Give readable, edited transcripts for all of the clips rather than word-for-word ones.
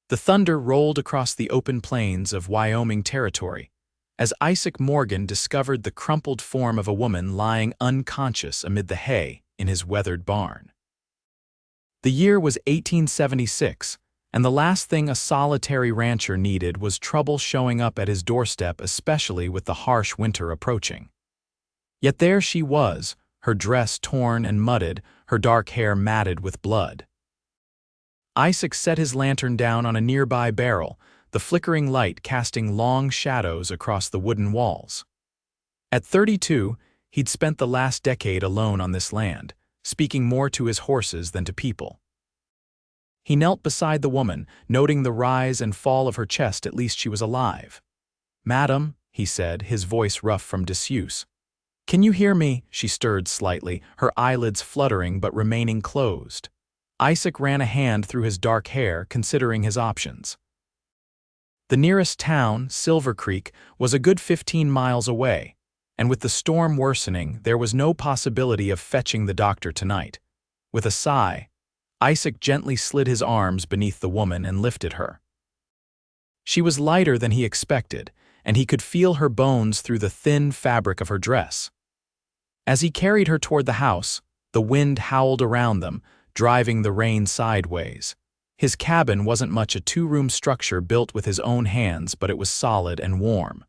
The thunder rolled across the open plains of Wyoming territory as Isaac Morgan discovered the crumpled form of a woman lying unconscious amid the hay in his weathered barn. The year was 1876, and the last thing a solitary rancher needed was trouble showing up at his doorstep, especially with the harsh winter approaching. Yet there she was, her dress torn and mudded, her dark hair matted with blood. Isaac set his lantern down on a nearby barrel, the flickering light casting long shadows across the wooden walls. At 32, he'd spent the last decade alone on this land, speaking more to his horses than to people. He knelt beside the woman, noting the rise and fall of her chest. At least she was alive. "Madam," he said, his voice rough from disuse. "Can you hear me?" She stirred slightly, her eyelids fluttering but remaining closed. Isaac ran a hand through his dark hair, considering his options. The nearest town, Silver Creek, was a good 15 miles away, and with the storm worsening, there was no possibility of fetching the doctor tonight. With a sigh, Isaac gently slid his arms beneath the woman and lifted her. She was lighter than he expected, and he could feel her bones through the thin fabric of her dress. As he carried her toward the house, the wind howled around them, driving the rain sideways. His cabin wasn't much, a two-room structure built with his own hands, but it was solid and warm.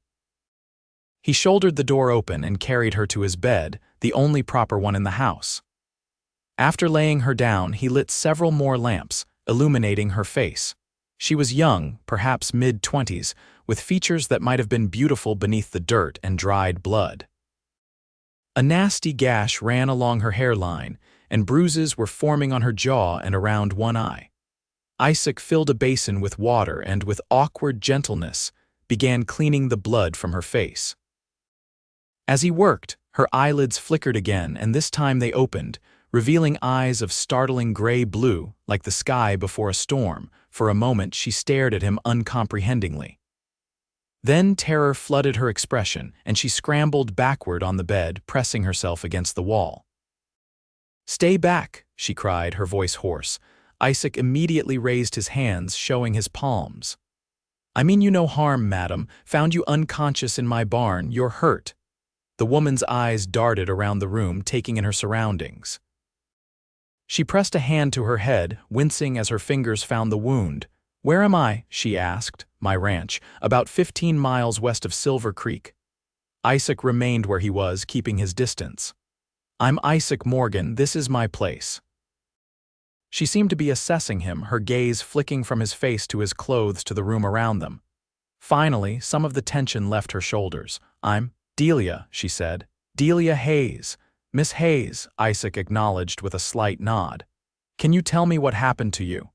He shouldered the door open and carried her to his bed, the only proper one in the house. After laying her down, he lit several more lamps, illuminating her face. She was young, perhaps mid-20s, with features that might have been beautiful beneath the dirt and dried blood. A nasty gash ran along her hairline, and bruises were forming on her jaw and around one eye. Isaac filled a basin with water and, with awkward gentleness, began cleaning the blood from her face. As he worked, her eyelids flickered again, and this time they opened, revealing eyes of startling gray-blue, like the sky before a storm. For a moment she stared at him uncomprehendingly. Then terror flooded her expression, and she scrambled backward on the bed, pressing herself against the wall. "Stay back," she cried, her voice hoarse. Isaac immediately raised his hands, showing his palms. "I mean you no harm, madam. Found you unconscious in my barn. You're hurt." The woman's eyes darted around the room, taking in her surroundings. She pressed a hand to her head, wincing as her fingers found the wound. "Where am I?" she asked. "My ranch, about 15 miles west of Silver Creek." Isaac remained where he was, keeping his distance. "I'm Isaac Morgan. This is my place." She seemed to be assessing him, her gaze flicking from his face to his clothes to the room around them. Finally, some of the tension left her shoulders. "I'm Delia," she said. "Delia Hayes." "Miss Hayes," Isaac acknowledged with a slight nod. "Can you tell me what happened to you?"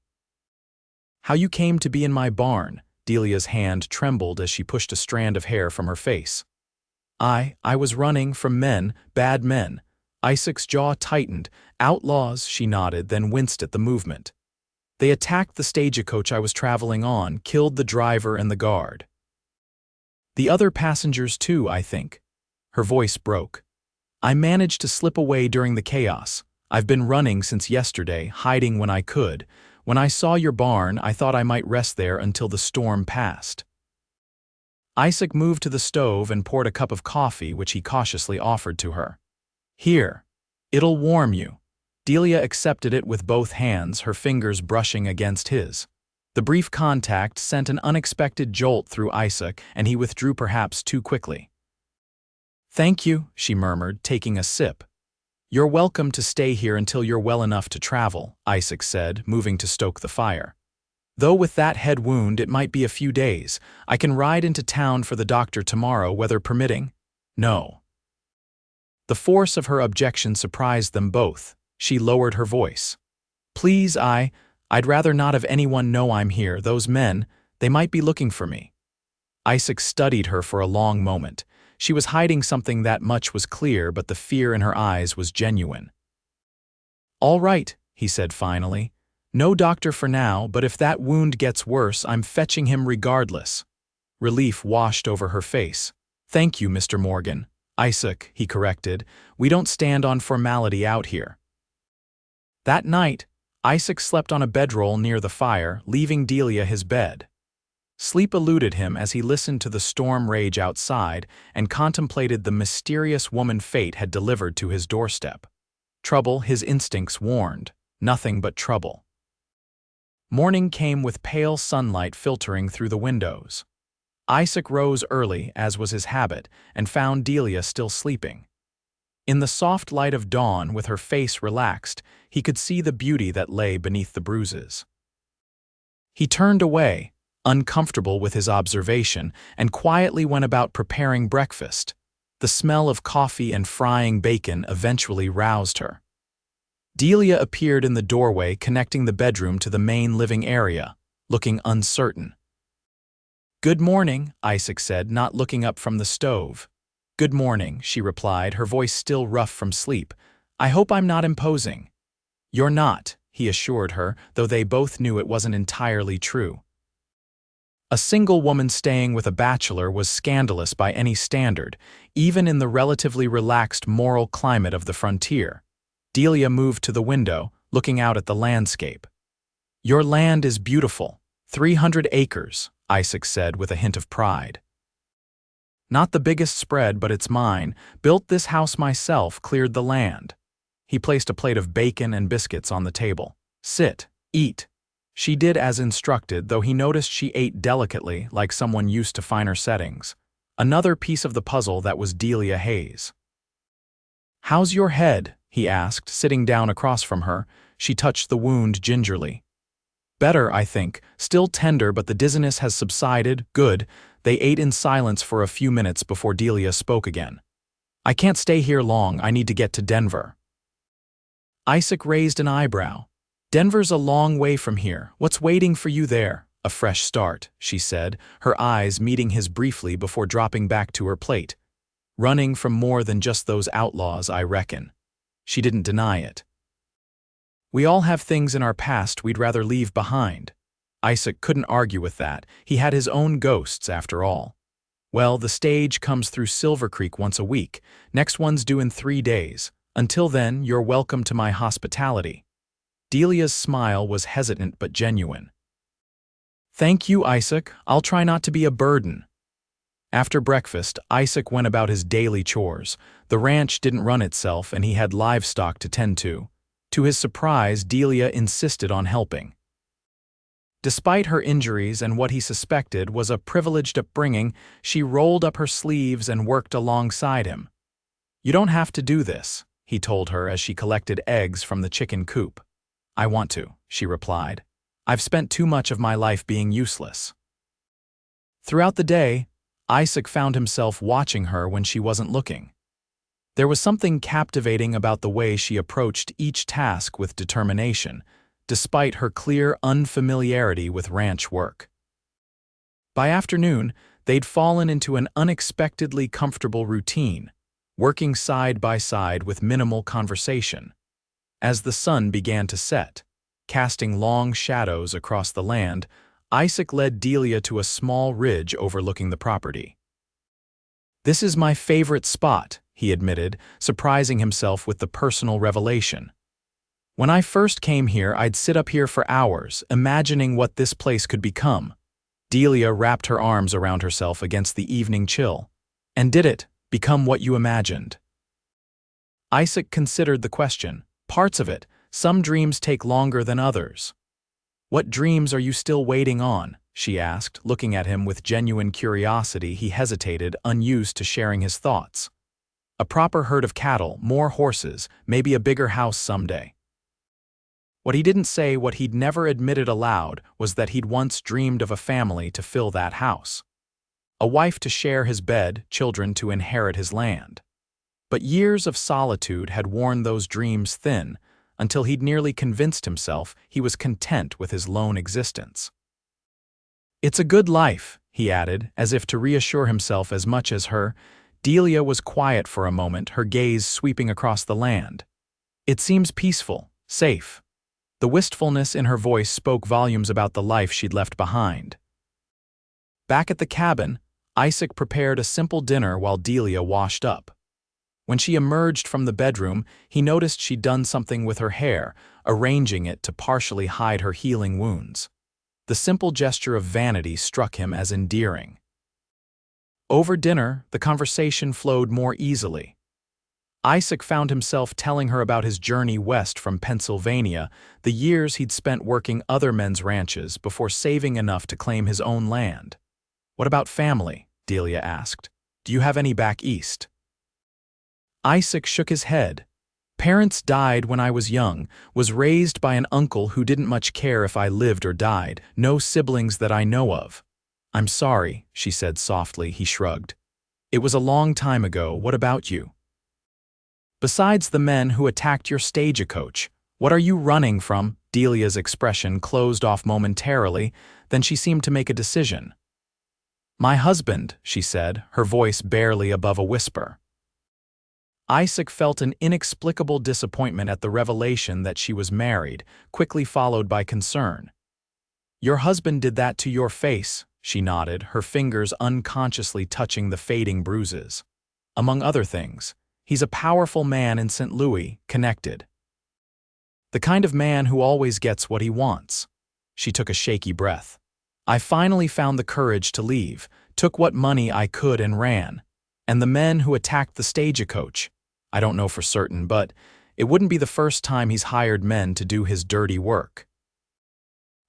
"How you came to be in my barn." Delia's hand trembled as she pushed a strand of hair from her face. I was running from men, bad men." Isaac's jaw tightened. "Outlaws," she nodded, then winced at the movement. "They attacked the stagecoach I was traveling on, killed the driver and the guard. The other passengers too, I think." Her voice broke. "I managed to slip away during the chaos. I've been running since yesterday, hiding when I could. When I saw your barn, I thought I might rest there until the storm passed." Isaac moved to the stove and poured a cup of coffee, which he cautiously offered to her. "Here. It'll warm you." Delia accepted it with both hands, her fingers brushing against his. The brief contact sent an unexpected jolt through Isaac, and he withdrew perhaps too quickly. "Thank you," she murmured, taking a sip. "You're welcome to stay here until you're well enough to travel," Isaac said, moving to stoke the fire. "Though with that head wound it might be a few days. I can ride into town for the doctor tomorrow, weather permitting." "No." The force of her objection surprised them both. She lowered her voice. "Please, I'd rather not have anyone know I'm here. Those men, they might be looking for me." Isaac studied her for a long moment. She was hiding something, that much was clear, but the fear in her eyes was genuine. "All right," he said finally. "No doctor for now, but if that wound gets worse, I'm fetching him regardless." Relief washed over her face. "Thank you, Mr. Morgan." "Isaac," he corrected. "We don't stand on formality out here." That night, Isaac slept on a bedroll near the fire, leaving Delia his bed. Sleep eluded him as he listened to the storm rage outside and contemplated the mysterious woman fate had delivered to his doorstep. Trouble, his instincts warned. Nothing but trouble. Morning came with pale sunlight filtering through the windows. Isaac rose early, as was his habit, and found Delia still sleeping. In the soft light of dawn, with her face relaxed, he could see the beauty that lay beneath the bruises. He turned away, uncomfortable with his observation, and quietly went about preparing breakfast. The smell of coffee and frying bacon eventually roused her. Delia appeared in the doorway connecting the bedroom to the main living area, looking uncertain. "Good morning," Isaac said, not looking up from the stove. "Good morning," she replied, her voice still rough from sleep. "I hope I'm not imposing." "You're not," he assured her, though they both knew it wasn't entirely true. A single woman staying with a bachelor was scandalous by any standard, even in the relatively relaxed moral climate of the frontier. Delia moved to the window, looking out at the landscape. "Your land is beautiful. 300 acres, Isaac said with a hint of pride. "Not the biggest spread, but it's mine. Built this house myself, cleared the land." He placed a plate of bacon and biscuits on the table. "Sit, eat." She did as instructed, though he noticed she ate delicately, like someone used to finer settings. Another piece of the puzzle that was Delia Hayes. "How's your head?" he asked, sitting down across from her. She touched the wound gingerly. "Better, I think. Still tender, but the dizziness has subsided. Good." They ate in silence for a few minutes before Delia spoke again. "I can't stay here long. I need to get to Denver." Isaac raised an eyebrow. "Denver's a long way from here. What's waiting for you there?" "A fresh start," she said, her eyes meeting his briefly before dropping back to her plate. "Running from more than just those outlaws, I reckon." She didn't deny it. "We all have things in our past we'd rather leave behind." Isaac couldn't argue with that. He had his own ghosts, after all. "Well, the stage comes through Silver Creek once a week. Next one's due in 3 days. Until then, you're welcome to my hospitality." Delia's smile was hesitant but genuine. "Thank you, Isaac. I'll try not to be a burden." After breakfast, Isaac went about his daily chores. The ranch didn't run itself, and he had livestock to tend to. To his surprise, Delia insisted on helping. Despite her injuries and what he suspected was a privileged upbringing, she rolled up her sleeves and worked alongside him. "You don't have to do this," he told her as she collected eggs from the chicken coop. "I want to," she replied. "I've spent too much of my life being useless." Throughout the day, Isaac found himself watching her when she wasn't looking. There was something captivating about the way she approached each task with determination, despite her clear unfamiliarity with ranch work. By afternoon, they'd fallen into an unexpectedly comfortable routine, working side by side with minimal conversation. As the sun began to set, casting long shadows across the land, Isaac led Delia to a small ridge overlooking the property. "This is my favorite spot," he admitted, surprising himself with the personal revelation. "When I first came here, I'd sit up here for hours, imagining what this place could become." Delia wrapped her arms around herself against the evening chill. "And did it become what you imagined?" Isaac considered the question. "Parts of it. Some dreams take longer than others." "What dreams are you still waiting on?" she asked, looking at him with genuine curiosity. He hesitated, unused to sharing his thoughts. "A proper herd of cattle, more horses, maybe a bigger house someday." What he didn't say, what he'd never admitted aloud, was that he'd once dreamed of a family to fill that house. A wife to share his bed, children to inherit his land. But years of solitude had worn those dreams thin, until he'd nearly convinced himself he was content with his lone existence. "It's a good life," he added, as if to reassure himself as much as her. Delia was quiet for a moment, her gaze sweeping across the land. "It seems peaceful, safe." The wistfulness in her voice spoke volumes about the life she'd left behind. Back at the cabin, Isaac prepared a simple dinner while Delia washed up. When she emerged from the bedroom, he noticed she'd done something with her hair, arranging it to partially hide her healing wounds. The simple gesture of vanity struck him as endearing. Over dinner, the conversation flowed more easily. Isaac found himself telling her about his journey west from Pennsylvania, the years he'd spent working other men's ranches before saving enough to claim his own land. "What about family?" Delia asked. "Do you have any back east?" Isaac shook his head. "Parents died when I was young, was raised by an uncle who didn't much care if I lived or died, no siblings that I know of." "I'm sorry," she said softly. He shrugged. "It was a long time ago. What about you?" "Besides the men who attacked your stagecoach, what are you running from?" Delia's expression closed off momentarily, then she seemed to make a decision. "My husband," she said, her voice barely above a whisper. Isaac felt an inexplicable disappointment at the revelation that she was married, quickly followed by concern. "Your husband did that to your face," she nodded, her fingers unconsciously touching the fading bruises. "Among other things, he's a powerful man in St. Louis, connected. The kind of man who always gets what he wants." She took a shaky breath. "I finally found the courage to leave, took what money I could and ran. And the men who attacked the stagecoach, I don't know for certain, but it wouldn't be the first time he's hired men to do his dirty work."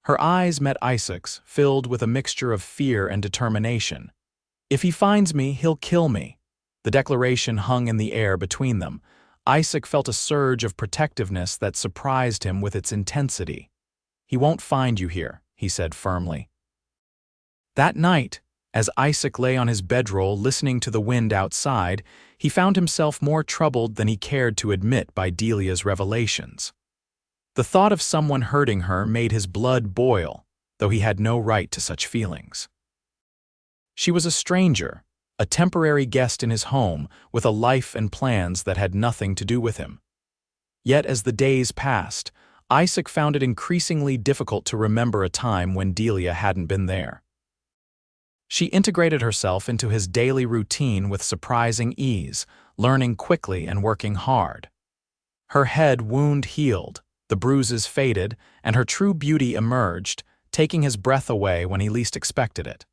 Her eyes met Isaac's, filled with a mixture of fear and determination. "If he finds me, he'll kill me." The declaration hung in the air between them. Isaac felt a surge of protectiveness that surprised him with its intensity. "He won't find you here," he said firmly. That night, as Isaac lay on his bedroll listening to the wind outside, he found himself more troubled than he cared to admit by Delia's revelations. The thought of someone hurting her made his blood boil, though he had no right to such feelings. She was a stranger, a temporary guest in his home, with a life and plans that had nothing to do with him. Yet as the days passed, Isaac found it increasingly difficult to remember a time when Delia hadn't been there. She integrated herself into his daily routine with surprising ease, learning quickly and working hard. Her head wound healed, the bruises faded, and her true beauty emerged, taking his breath away when he least expected it.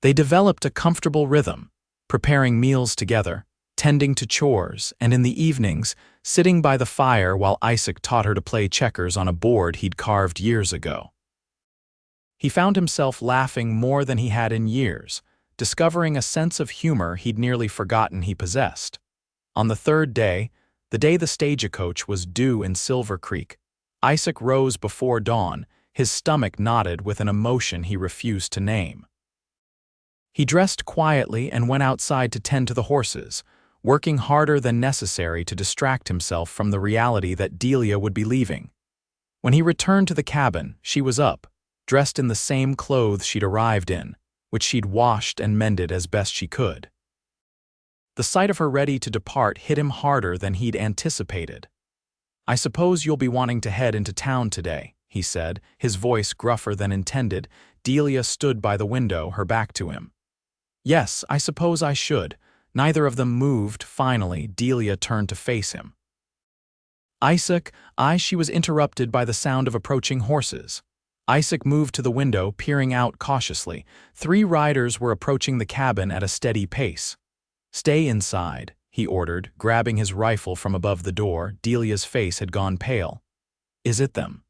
They developed a comfortable rhythm, preparing meals together, tending to chores, and in the evenings, sitting by the fire while Isaac taught her to play checkers on a board he'd carved years ago. He found himself laughing more than he had in years, discovering a sense of humor he'd nearly forgotten he possessed. On the third day, the day the stagecoach was due in Silver Creek, Isaac rose before dawn, his stomach knotted with an emotion he refused to name. He dressed quietly and went outside to tend to the horses, working harder than necessary to distract himself from the reality that Delia would be leaving. When he returned to the cabin, she was up, dressed in the same clothes she'd arrived in, which she'd washed and mended as best she could. The sight of her ready to depart hit him harder than he'd anticipated. "I suppose you'll be wanting to head into town today," he said, his voice gruffer than intended. Delia stood by the window, her back to him. "Yes, I suppose I should." Neither of them moved. Finally, Delia turned to face him. "Isaac, she was interrupted by the sound of approaching horses." Isaac moved to the window, peering out cautiously. 3 riders were approaching the cabin at a steady pace. "Stay inside," he ordered, grabbing his rifle from above the door. Delia's face had gone pale. "Is it them?"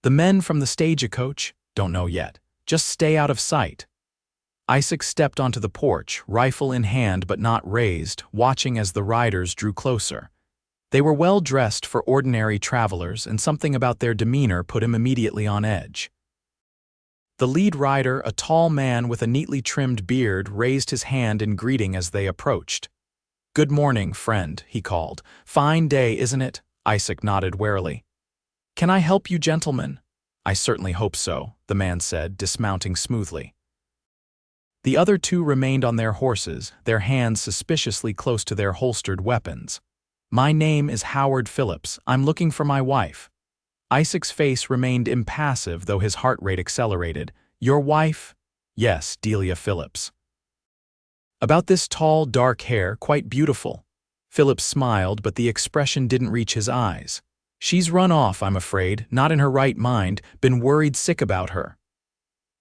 "The men from the stagecoach? Don't know yet. Just stay out of sight." Isaac stepped onto the porch, rifle in hand but not raised, watching as the riders drew closer. They were well dressed for ordinary travelers, and something about their demeanor put him immediately on edge. The lead rider, a tall man with a neatly trimmed beard, raised his hand in greeting as they approached. "Good morning, friend," he called. "Fine day, isn't it?" Isaac nodded warily. "Can I help you, gentlemen?" "I certainly hope so," the man said, dismounting smoothly. The other 2 remained on their horses, their hands suspiciously close to their holstered weapons. "My name is Howard Phillips. I'm looking for my wife." Isaac's face remained impassive, though his heart rate accelerated. "Your wife?" "Yes, Delia Phillips." "About this tall, dark hair, quite beautiful." Phillips smiled, but the expression didn't reach his eyes. She's run off, I'm afraid, not in her right mind, been worried sick about her.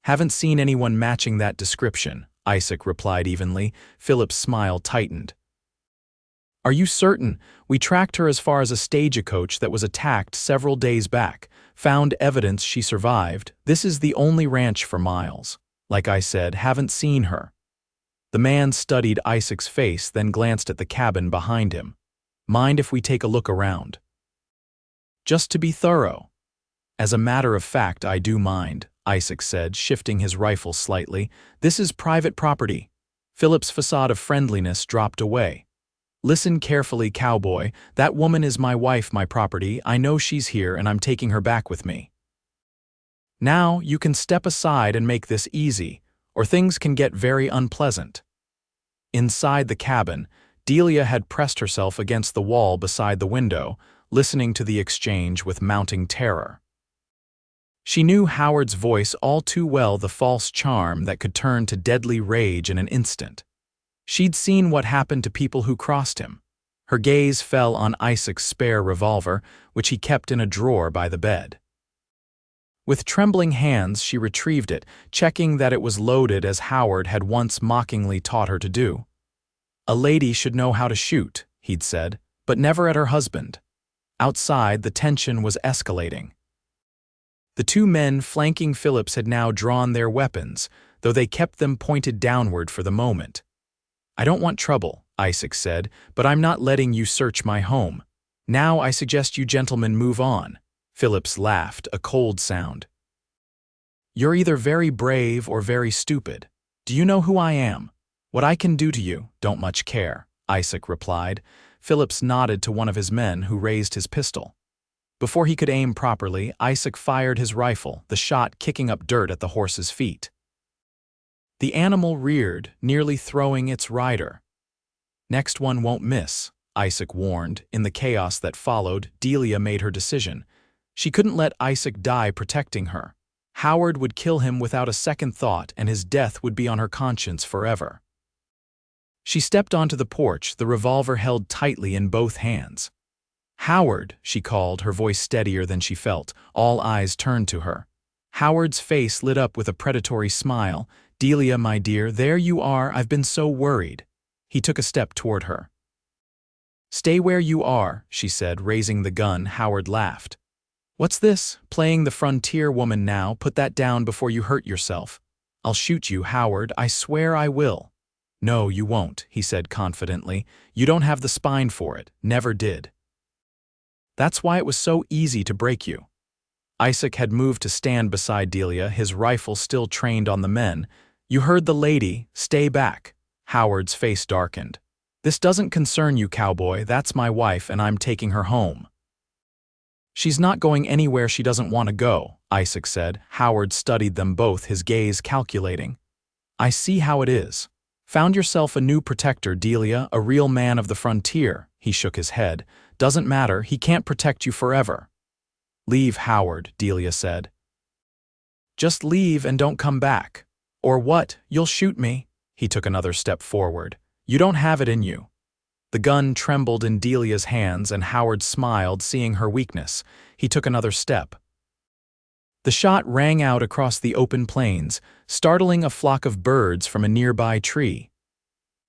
Haven't seen anyone matching that description, Isaac replied evenly. Philip's smile tightened. Are you certain? We tracked her as far as a stagecoach that was attacked several days back, found evidence she survived. This is the only ranch for miles. Like I said, haven't seen her. The man studied Isaac's face, then glanced at the cabin behind him. Mind if we take a look around? Just to be thorough. As a matter of fact, I do mind, Isaac said, shifting his rifle slightly. This is private property. Philip's facade of friendliness dropped away. Listen carefully, Cowboy. That woman is my wife, my property. I know she's here and I'm taking her back with me. Now you can step aside and make this easy, or things can get very unpleasant. Inside the cabin, Delia had pressed herself against the wall beside the window, listening to the exchange with mounting terror. She knew Howard's voice all too well, the false charm that could turn to deadly rage in an instant. She'd seen what happened to people who crossed him. Her gaze fell on Isaac's spare revolver, which he kept in a drawer by the bed. With trembling hands, she retrieved it, checking that it was loaded as Howard had once mockingly taught her to do. A lady should know how to shoot, he'd said, but never at her husband. Outside, the tension was escalating. The two men flanking Phillips had now drawn their weapons, though they kept them pointed downward for the moment. I don't want trouble, Isaac said, but I'm not letting you search my home. Now I suggest you gentlemen move on. Phillips laughed, a cold sound. You're either very brave or very stupid. Do you know who I am? What I can do to you, don't much care, Isaac replied. Phillips nodded to one of his men who raised his pistol. Before he could aim properly, Isaac fired his rifle, the shot kicking up dirt at the horse's feet. The animal reared, nearly throwing its rider. Next one won't miss, Isaac warned. In the chaos that followed, Delia made her decision. She couldn't let Isaac die protecting her. Howard would kill him without a second thought, and his death would be on her conscience forever. She stepped onto the porch, the revolver held tightly in both hands. Howard, she called, her voice steadier than she felt. All eyes turned to her. Howard's face lit up with a predatory smile. Delia, my dear, there you are. I've been so worried. He took a step toward her. Stay where you are, she said, raising the gun. Howard laughed. What's this? Playing the frontier woman now? Put that down before you hurt yourself. I'll shoot you, Howard. I swear I will. No, you won't, he said confidently. You don't have the spine for it. Never did. That's why it was so easy to break you. Isaac had moved to stand beside Delia, his rifle still trained on the men. You heard the lady. Stay back. Howard's face darkened. This doesn't concern you, Cowboy. That's my wife, and I'm taking her home. She's not going anywhere she doesn't want to go, Isaac said. Howard studied them both, his gaze calculating. I see how it is. Found yourself a new protector, Delia, a real man of the frontier. He shook his head. Doesn't matter, he can't protect you forever. Leave, Howard, Delia said. Just leave and don't come back. Or what? You'll shoot me. He took another step forward. You don't have it in you. The gun trembled in Delia's hands, and Howard smiled, seeing her weakness. He took another step. The shot rang out across the open plains, startling a flock of birds from a nearby tree.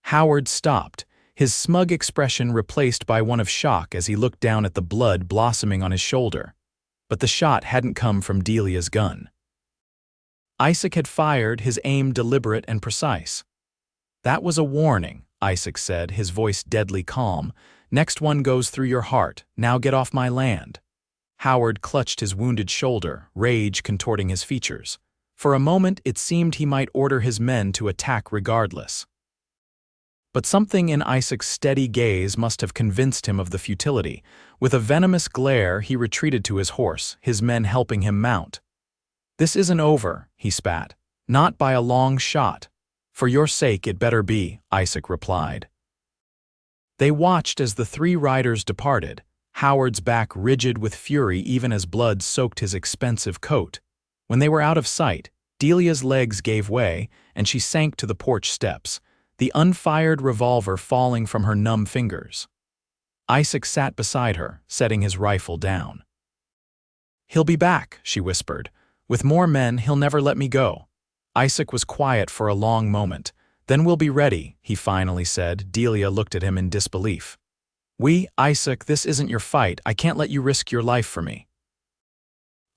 Howard stopped, his smug expression replaced by one of shock as he looked down at the blood blossoming on his shoulder. But the shot hadn't come from Delia's gun. Isaac had fired, his aim deliberate and precise. That was a warning, Isaac said, his voice deadly calm. Next one goes through your heart. Now get off my land. Howard clutched his wounded shoulder, rage contorting his features. For a moment, it seemed he might order his men to attack regardless. But something in Isaac's steady gaze must have convinced him of the futility. With a venomous glare, he retreated to his horse, his men helping him mount. This isn't over, he spat. Not by a long shot. For your sake it better be, Isaac replied. They watched as the three riders departed, Howard's back rigid with fury even as blood soaked his expensive coat. When they were out of sight, Delia's legs gave way, and she sank to the porch steps, the unfired revolver falling from her numb fingers. Isaac sat beside her, setting his rifle down. "He'll be back," she whispered. "With more men, he'll never let me go." Isaac was quiet for a long moment. "Then we'll be ready," he finally said. Delia looked at him in disbelief. Isaac, this isn't your fight. I can't let you risk your life for me."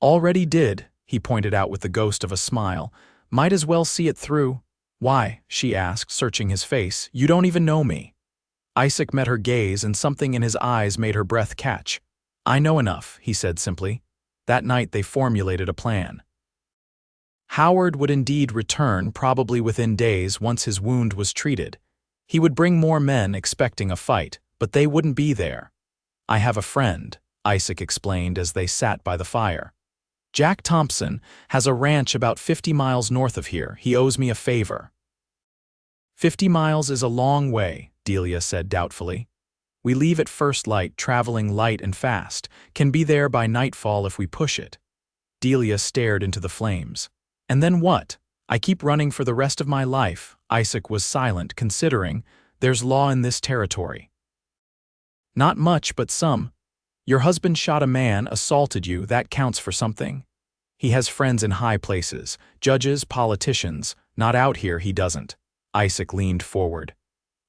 "Already did," he pointed out with the ghost of a smile. "Might as well see it through." "Why?" she asked, searching his face. "You don't even know me." Isaac met her gaze, and something in his eyes made her breath catch. "I know enough," he said simply. That night they formulated a plan. Howard would indeed return, probably within days once his wound was treated. He would bring more men expecting a fight, but they wouldn't be there. "I have a friend," Isaac explained as they sat by the fire. "Jack Thompson has a ranch about 50 miles north of here. He owes me a favor." 50 miles is a long way," Delia said doubtfully. "We leave at first light, traveling light and fast. Can be there by nightfall if we push it." Delia stared into the flames. "And then what? I keep running for the rest of my life." Isaac was silent, considering. "There's law in this territory." "Not much, but some. Your husband shot a man, assaulted you, that counts for something. He has friends in high places, judges, politicians. Not out here, he doesn't." Isaac leaned forward.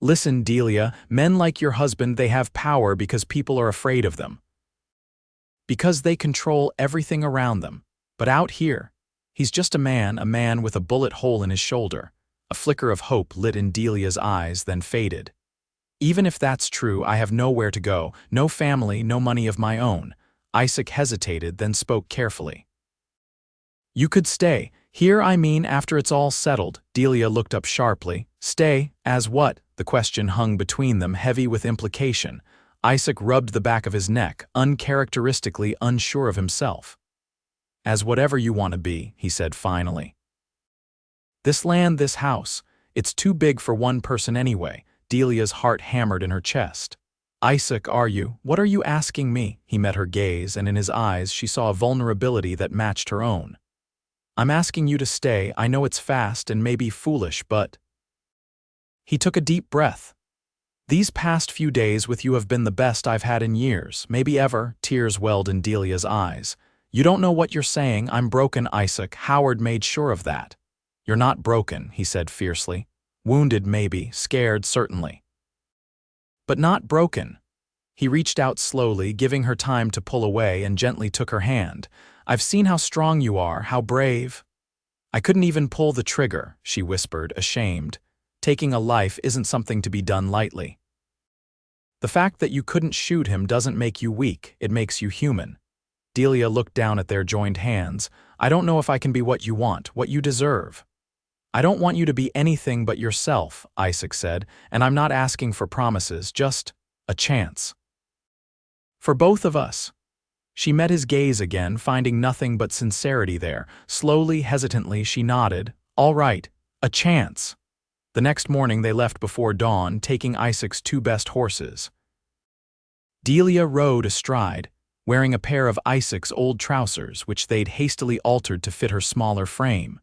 "Listen, Delia, men like your husband, they have power because people are afraid of them. Because they control everything around them. But out here, he's just a man with a bullet hole in his shoulder." A flicker of hope lit in Delia's eyes, then faded. "Even if that's true, I have nowhere to go, no family, no money of my own." Isaac hesitated, then spoke carefully. "You could stay. Here, I mean, after it's all settled." Delia looked up sharply. "Stay? As what?" The question hung between them, heavy with implication. Isaac rubbed the back of his neck, uncharacteristically unsure of himself. "As whatever you want to be," he said finally. "This land, this house, it's too big for one person anyway." Delia's heart hammered in her chest. "Isaac, what are you asking me?" He met her gaze, and in his eyes she saw a vulnerability that matched her own. "I'm asking you to stay. I know it's fast and maybe foolish, but—" He took a deep breath. "These past few days with you have been the best I've had in years, maybe ever." Tears welled in Delia's eyes. "You don't know what you're saying. I'm broken, Isaac." Howard made sure of that. "You're not broken," he said fiercely. "Wounded, maybe, scared, certainly. But not broken." He reached out slowly, giving her time to pull away, and gently took her hand. "I've seen how strong you are, how brave." "I couldn't even pull the trigger," she whispered, ashamed. "Taking a life isn't something to be done lightly." "The fact that you couldn't shoot him doesn't make you weak, it makes you human." Delia looked down at their joined hands. "I don't know if I can be what you want, what you deserve." "I don't want you to be anything but yourself," Isaac said, "and I'm not asking for promises, just a chance. For both of us." She met his gaze again, finding nothing but sincerity there. Slowly, hesitantly, she nodded. "All right, a chance." The next morning they left before dawn, taking Isaac's 2 best horses. Delia rode astride, wearing a pair of Isaac's old trousers, which they'd hastily altered to fit her smaller frame.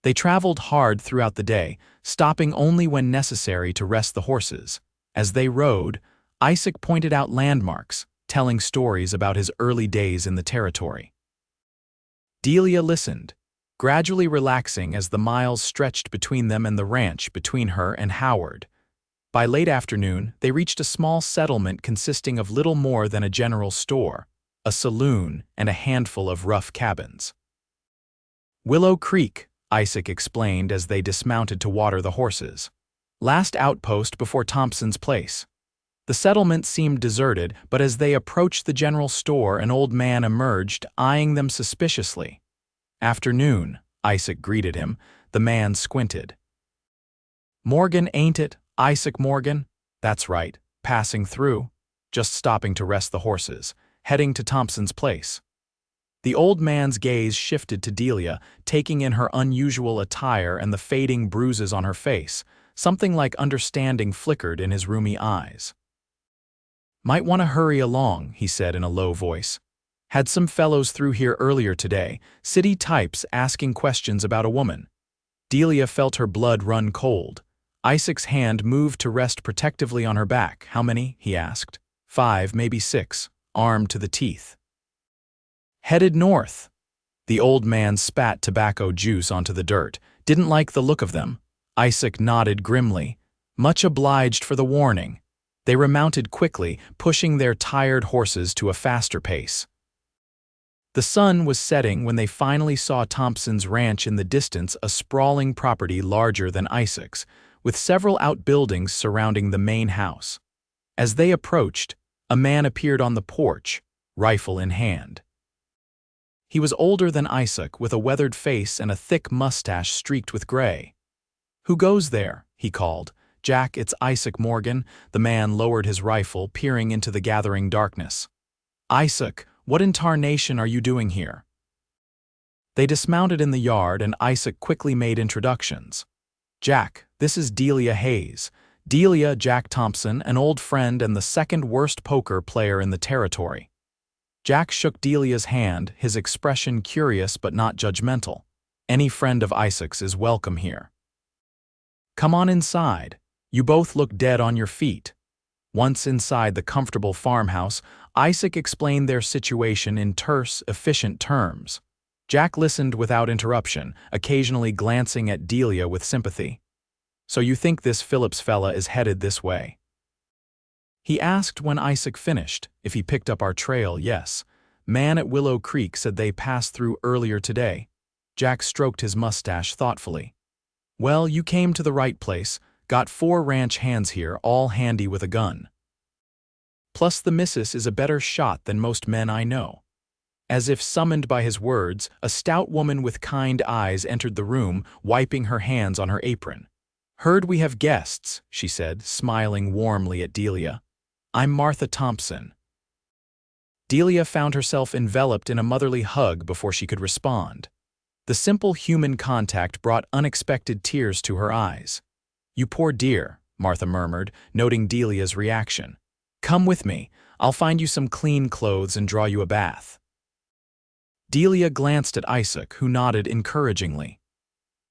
They traveled hard throughout the day, stopping only when necessary to rest the horses. As they rode, Isaac pointed out landmarks, telling stories about his early days in the territory. Delia listened, gradually relaxing as the miles stretched between them and the ranch, between her and Howard. By late afternoon, they reached a small settlement consisting of little more than a general store, a saloon, and a handful of rough cabins. "Willow Creek," Isaac explained as they dismounted to water the horses. "Last outpost before Thompson's place." The settlement seemed deserted, but as they approached the general store, an old man emerged, eyeing them suspiciously. "Afternoon," Isaac greeted him. The man squinted. "Morgan, ain't it? Isaac Morgan?" "That's right. Passing through. Just stopping to rest the horses. Heading to Thompson's place." The old man's gaze shifted to Delia, taking in her unusual attire and the fading bruises on her face. Something like understanding flickered in his rheumy eyes. "Might want to hurry along," he said in a low voice. "Had some fellows through here earlier today, city types asking questions about a woman." Delia felt her blood run cold. Isaac's hand moved to rest protectively on her back. "How many?" he asked. 5, maybe 6, armed to the teeth. Headed north. The old man spat tobacco juice onto the dirt. Didn't like the look of them. Isaac nodded grimly. Much obliged for the warning. They remounted quickly, pushing their tired horses to a faster pace. The sun was setting when they finally saw Thompson's ranch in the distance, a sprawling property larger than Isaac's, with several outbuildings surrounding the main house. As they approached, a man appeared on the porch, rifle in hand. He was older than Isaac, with a weathered face and a thick mustache streaked with gray. "Who goes there?" he called. "Jack, it's Isaac Morgan." The man lowered his rifle, peering into the gathering darkness. "Isaac, what in tarnation are you doing here?" They dismounted in the yard, and Isaac quickly made introductions. "Jack, this is Delia Hayes. Delia, Jack Thompson, an old friend and the second worst poker player in the territory." Jack shook Delia's hand, his expression curious but not judgmental. "Any friend of Isaac's is welcome here." "Come on inside. You both look dead on your feet." Once inside the comfortable farmhouse, Isaac explained their situation in terse, efficient terms. Jack listened without interruption, occasionally glancing at Delia with sympathy. "So you think this Phillips fella is headed this way?" He asked when Isaac finished, if he picked up our trail. "Yes. Man at Willow Creek said they passed through earlier today." Jack stroked his mustache thoughtfully. "Well, you came to the right place. Got 4 ranch hands here, all handy with a gun. Plus the missus is a better shot than most men I know." As if summoned by his words, a stout woman with kind eyes entered the room, wiping her hands on her apron. "Heard we have guests," she said, smiling warmly at Delia. "I'm Martha Thompson." Delia found herself enveloped in a motherly hug before she could respond. The simple human contact brought unexpected tears to her eyes. "You poor dear," Martha murmured, noting Delia's reaction. "Come with me. I'll find you some clean clothes and draw you a bath." Delia glanced at Isaac, who nodded encouragingly.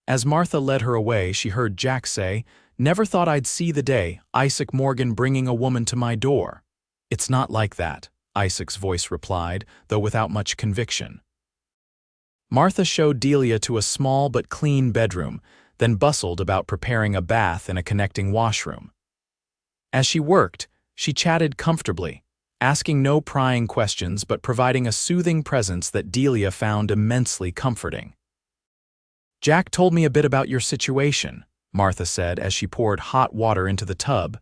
As Martha led her away, she heard Jack say, "Never thought I'd see the day, Isaac Morgan bringing a woman to my door." "It's not like that," Isaac's voice replied, though without much conviction. Martha showed Delia to a small but clean bedroom, then bustled about preparing a bath and a connecting washroom. As she worked, she chatted comfortably, asking no prying questions but providing a soothing presence that Delia found immensely comforting. "Jack told me a bit about your situation," Martha said as she poured hot water into the tub.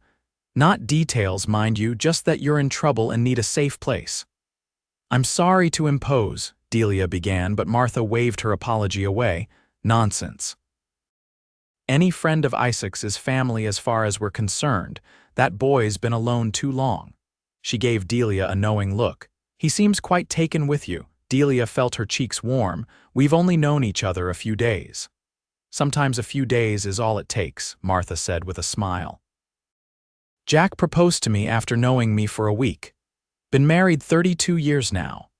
"Not details, mind you, just that you're in trouble and need a safe place." "I'm sorry to impose," Delia began, but Martha waved her apology away. "Nonsense. Any friend of Isaac's is family as far as we're concerned. That boy's been alone too long." She gave Delia a knowing look. "He seems quite taken with you." Delia felt her cheeks warm. "We've only known each other a few days." "Sometimes a few days is all it takes," Martha said with a smile. "Jack proposed to me after knowing me for a week. Been married 32 years now."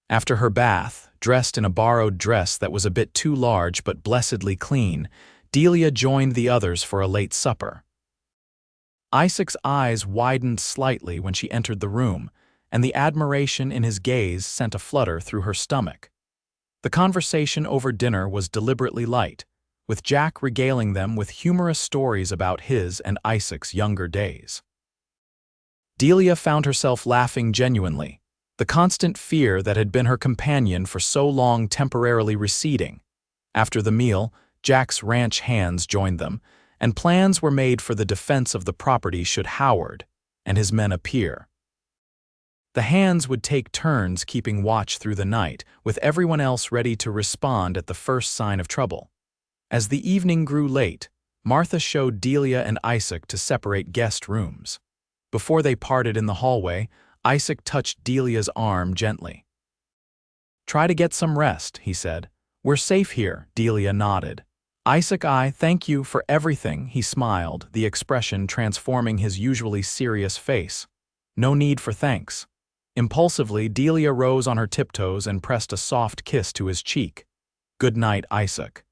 After her bath, dressed in a borrowed dress that was a bit too large but blessedly clean, Delia joined the others for a late supper. Isaac's eyes widened slightly when she entered the room, and the admiration in his gaze sent a flutter through her stomach. The conversation over dinner was deliberately light, with Jack regaling them with humorous stories about his and Isaac's younger days. Delia found herself laughing genuinely, the constant fear that had been her companion for so long temporarily receding. After the meal, Jack's ranch hands joined them, and plans were made for the defense of the property should Howard and his men appear. The hands would take turns keeping watch through the night, with everyone else ready to respond at the first sign of trouble. As the evening grew late, Martha showed Delia and Isaac to separate guest rooms. Before they parted in the hallway, Isaac touched Delia's arm gently. "Try to get some rest," he said. "We're safe here," Delia nodded. "Isaac, I thank you for everything," he smiled, the expression transforming his usually serious face. "No need for thanks." Impulsively, Delia rose on her tiptoes and pressed a soft kiss to his cheek. "Good night, Isaac."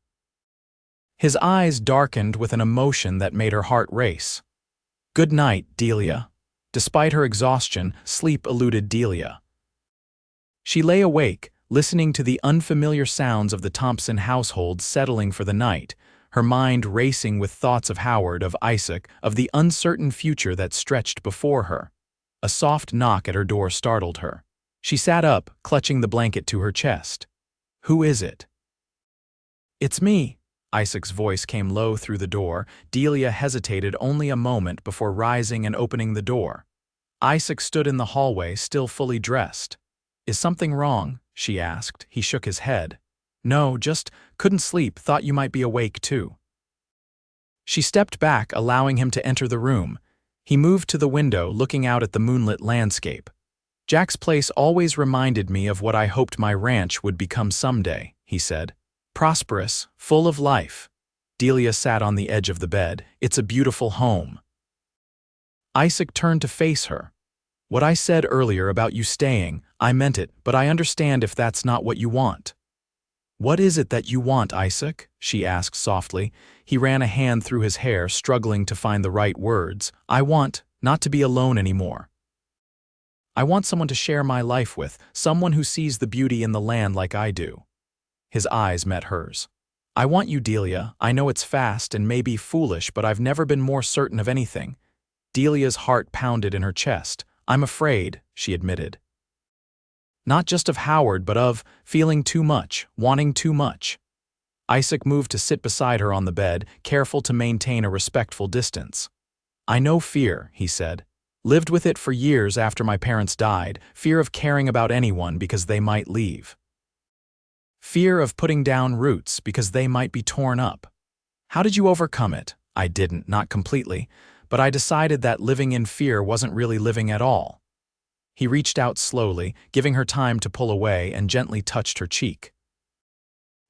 His eyes darkened with an emotion that made her heart race. "Good night, Delia." Despite her exhaustion, sleep eluded Delia. She lay awake, listening to the unfamiliar sounds of the Thompson household settling for the night, her mind racing with thoughts of Howard, of Isaac, of the uncertain future that stretched before her. A soft knock at her door startled her. She sat up, clutching the blanket to her chest. "Who is it?" "It's me." Isaac's voice came low through the door. Delia hesitated only a moment before rising and opening the door. Isaac stood in the hallway, still fully dressed. "Is something wrong?" she asked. He shook his head. "No, just couldn't sleep, thought you might be awake too." She stepped back, allowing him to enter the room. He moved to the window, looking out at the moonlit landscape. "Jack's place always reminded me of what I hoped my ranch would become someday," he said. "Prosperous, full of life." Delia sat on the edge of the bed. "It's a beautiful home." Isaac turned to face her. "What I said earlier about you staying, I meant it, but I understand if that's not what you want." "What is it that you want, Isaac?" she asked softly. He ran a hand through his hair, struggling to find the right words. "I want not to be alone anymore. I want someone to share my life with, someone who sees the beauty in the land like I do." His eyes met hers. "I want you, Delia. I know it's fast and maybe foolish, but I've never been more certain of anything." Delia's heart pounded in her chest. "I'm afraid," she admitted. "Not just of Howard, but of feeling too much, wanting too much." Isaac moved to sit beside her on the bed, careful to maintain a respectful distance. "I know fear," he said. "Lived with it for years after my parents died, fear of caring about anyone because they might leave. Fear of putting down roots because they might be torn up. How did you overcome it?" "I didn't, not completely, but I decided that living in fear wasn't really living at all." He reached out slowly, giving her time to pull away, and gently touched her cheek.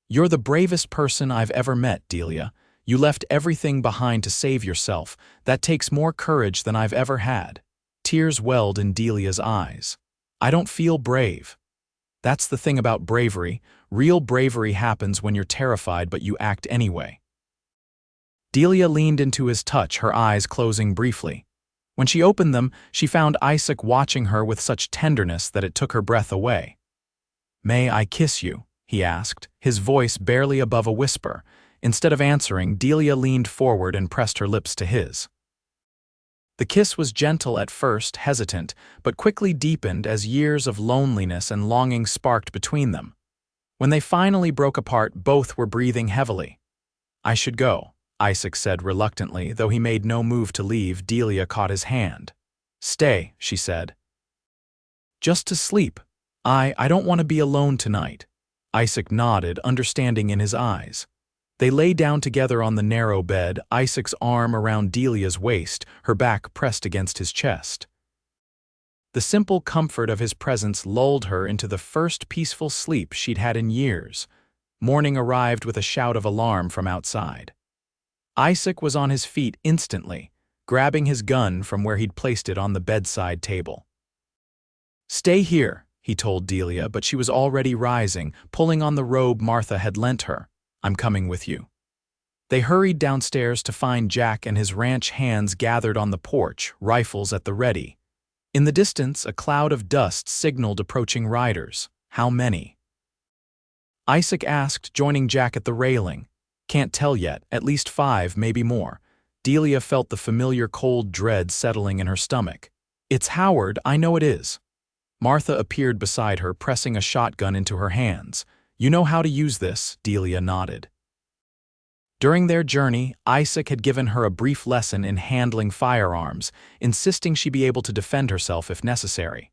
"You're the bravest person I've ever met, Delia. You left everything behind to save yourself. That takes more courage than I've ever had." Tears welled in Delia's eyes. "I don't feel brave." "That's the thing about bravery. Real bravery happens when you're terrified, but you act anyway." Delia leaned into his touch, her eyes closing briefly. When she opened them, she found Isaac watching her with such tenderness that it took her breath away. "May I kiss you?" he asked, his voice barely above a whisper. Instead of answering, Delia leaned forward and pressed her lips to his. The kiss was gentle at first, hesitant, but quickly deepened as years of loneliness and longing sparked between them. When they finally broke apart, both were breathing heavily. "I should go," Isaac said reluctantly, though he made no move to leave. Delia caught his hand. "Stay," she said. "Just to sleep. I don't want to be alone tonight." Isaac nodded, understanding in his eyes. They lay down together on the narrow bed, Isaac's arm around Delia's waist, her back pressed against his chest. The simple comfort of his presence lulled her into the first peaceful sleep she'd had in years. Morning arrived with a shout of alarm from outside. Isaac was on his feet instantly, grabbing his gun from where he'd placed it on the bedside table. "Stay here," he told Delia, but she was already rising, pulling on the robe Martha had lent her. "I'm coming with you." They hurried downstairs to find Jack and his ranch hands gathered on the porch, rifles at the ready. In the distance, a cloud of dust signaled approaching riders. "How many?" Isaac asked, joining Jack at the railing. "Can't tell yet, at least 5, maybe more." Delia felt the familiar cold dread settling in her stomach. "It's Howard, I know it is." Martha appeared beside her, pressing a shotgun into her hands. "You know how to use this," Delia nodded. During their journey, Isaac had given her a brief lesson in handling firearms, insisting she be able to defend herself if necessary.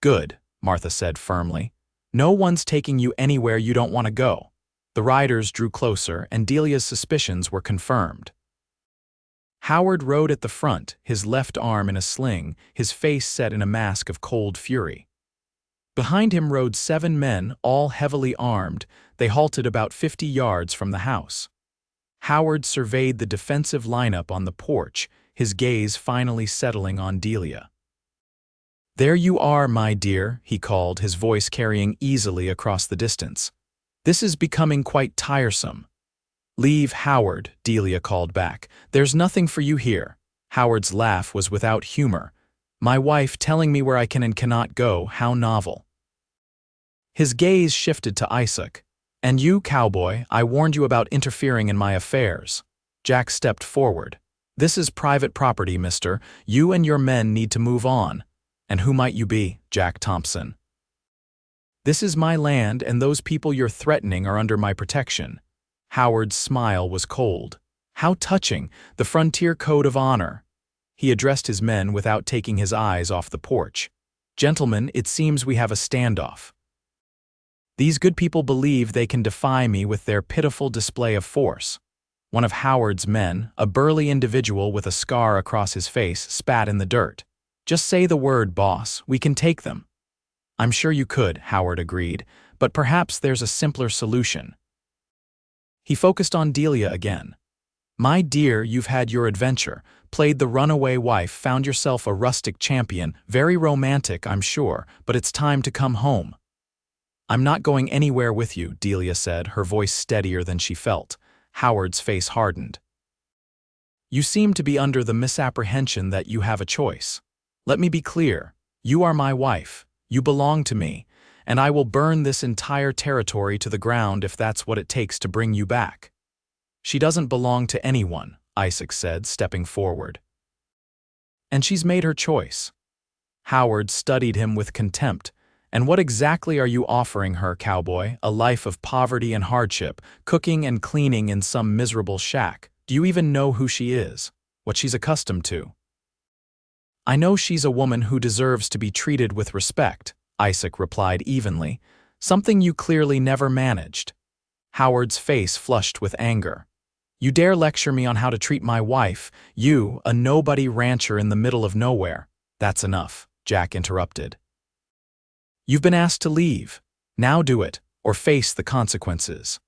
"Good," Martha said firmly. "No one's taking you anywhere you don't want to go." The riders drew closer, and Delia's suspicions were confirmed. Howard rode at the front, his left arm in a sling, his face set in a mask of cold fury. Behind him rode 7 men, all heavily armed. They halted about 50 yards from the house. Howard surveyed the defensive lineup on the porch, his gaze finally settling on Delia. "There you are, my dear," he called, his voice carrying easily across the distance. "This is becoming quite tiresome." "Leave, Howard," Delia called back. "There's nothing for you here." Howard's laugh was without humor. "My wife telling me where I can and cannot go, how novel." His gaze shifted to Isaac. "And you, Cowboy, I warned you about interfering in my affairs." Jack stepped forward. "This is private property, mister. You and your men need to move on." "And who might you be, Jack Thompson?" "This is my land, and those people you're threatening are under my protection." Howard's smile was cold. How touching, the frontier code of honor. He addressed his men without taking his eyes off the porch. "Gentlemen, it seems we have a standoff. These good people believe they can defy me with their pitiful display of force." One of Howard's men, a burly individual with a scar across his face, spat in the dirt. "Just say the word, boss. We can take them." "I'm sure you could," Howard agreed, "but perhaps there's a simpler solution." He focused on Delia again. "My dear, you've had your adventure, played the runaway wife, found yourself a rustic champion, very romantic, I'm sure, but it's time to come home." "I'm not going anywhere with you," Delia said, her voice steadier than she felt. Howard's face hardened. "You seem to be under the misapprehension that you have a choice. Let me be clear. You are my wife. You belong to me, and I will burn this entire territory to the ground if that's what it takes to bring you back." "She doesn't belong to anyone," Isaac said, stepping forward. "And she's made her choice." Howard studied him with contempt. "And what exactly are you offering her, Cowboy? A life of poverty and hardship, cooking and cleaning in some miserable shack. Do you even know who she is? What she's accustomed to?" "I know she's a woman who deserves to be treated with respect," Isaac replied evenly. "Something you clearly never managed." Howard's face flushed with anger. "You dare lecture me on how to treat my wife? You, a nobody rancher in the middle of nowhere." "That's enough," Jack interrupted. "You've been asked to leave. Now do it, or face the consequences."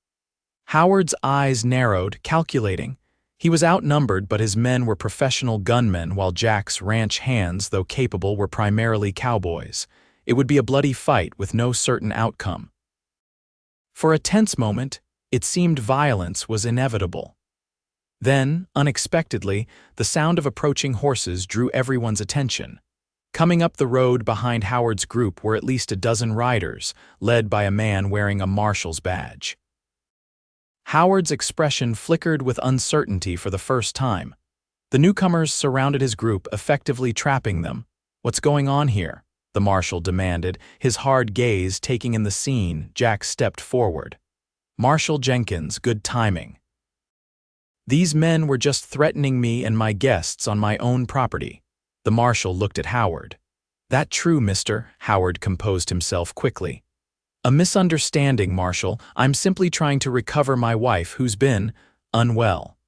Howard's eyes narrowed, calculating. He was outnumbered, but his men were professional gunmen, while Jack's ranch hands, though capable, were primarily cowboys. It would be a bloody fight with no certain outcome. For a tense moment, it seemed violence was inevitable. Then, unexpectedly, the sound of approaching horses drew everyone's attention. Coming up the road behind Howard's group were at least a dozen riders, led by a man wearing a marshal's badge. Howard's expression flickered with uncertainty for the first time. The newcomers surrounded his group, effectively trapping them. "What's going on here?" the marshal demanded, his hard gaze taking in the scene. Jack stepped forward. "Marshal Jenkins, good timing. These men were just threatening me and my guests on my own property." The marshal looked at Howard. "That true, mister?" Howard composed himself quickly. "A misunderstanding, Marshal. I'm simply trying to recover my wife who's been unwell.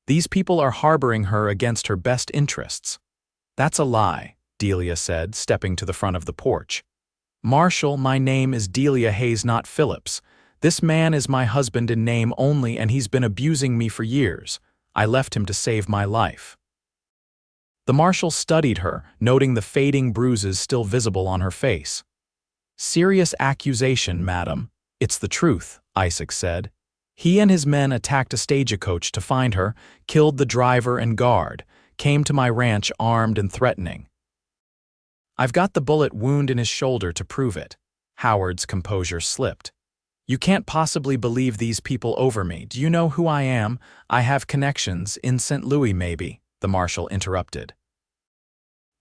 These people are harboring her against her best interests." "That's a lie," Delia said, stepping to the front of the porch. "Marshal, my name is Delia Hayes, not Phillips. This man is my husband in name only, and he's been abusing me for years. I left him to save my life." The marshal studied her, noting the fading bruises still visible on her face. "Serious accusation, madam." "It's the truth," Isaac said. "He and his men attacked a stagecoach to find her, killed the driver and guard, came to my ranch armed and threatening. I've got the bullet wound in his shoulder to prove it." Howard's composure slipped. "You can't possibly believe these people over me. Do you know who I am? I have connections, in St. Louis maybe," the marshal interrupted.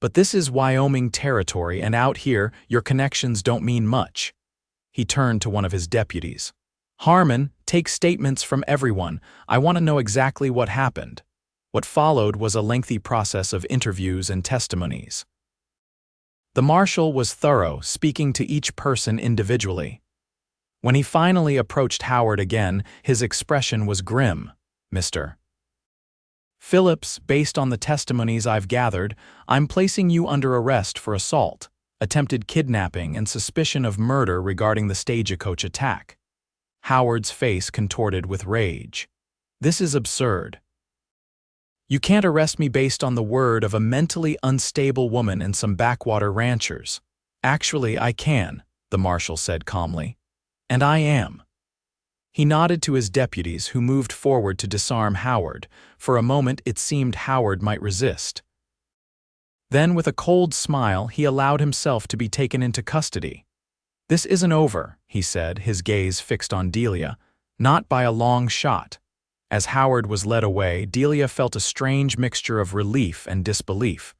"But this is Wyoming territory, and out here, your connections don't mean much." He turned to one of his deputies. "Harmon, take statements from everyone. I want to know exactly what happened." What followed was a lengthy process of interviews and testimonies. The marshal was thorough, speaking to each person individually. When he finally approached Howard again, his expression was grim. "Mr. Phillips, based on the testimonies I've gathered, I'm placing you under arrest for assault, attempted kidnapping, and suspicion of murder regarding the stagecoach attack." Howard's face contorted with rage. "This is absurd. You can't arrest me based on the word of a mentally unstable woman and some backwater ranchers." "Actually, I can," the marshal said calmly. "And I am." He nodded to his deputies, who moved forward to disarm Howard. For a moment, it seemed Howard might resist. Then, with a cold smile, he allowed himself to be taken into custody. "This isn't over," he said, his gaze fixed on Delia. "Not by a long shot." As Howard was led away, Delia felt a strange mixture of relief and disbelief.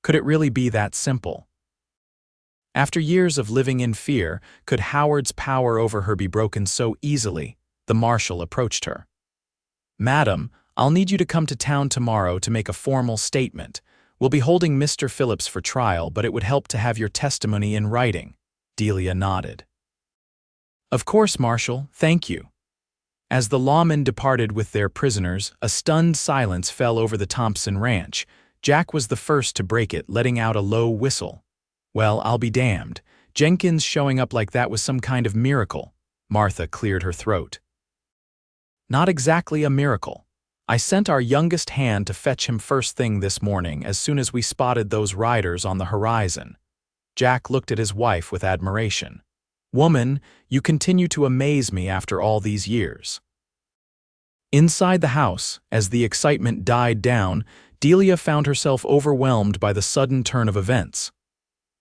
Could it really be that simple? After years of living in fear, could Howard's power over her be broken so easily? The marshal approached her. "Madam, I'll need you to come to town tomorrow to make a formal statement. We'll be holding Mr. Phillips for trial, but it would help to have your testimony in writing." Delia nodded. "Of course, Marshal, thank you." As the lawmen departed with their prisoners, a stunned silence fell over the Thompson ranch. Jack was the first to break it, letting out a low whistle. "Well, I'll be damned. Jenkins showing up like that was some kind of miracle." Martha cleared her throat. "Not exactly a miracle. I sent our youngest hand to fetch him first thing this morning as soon as we spotted those riders on the horizon." Jack looked at his wife with admiration. "Woman, you continue to amaze me after all these years." Inside the house, as the excitement died down, Delia found herself overwhelmed by the sudden turn of events.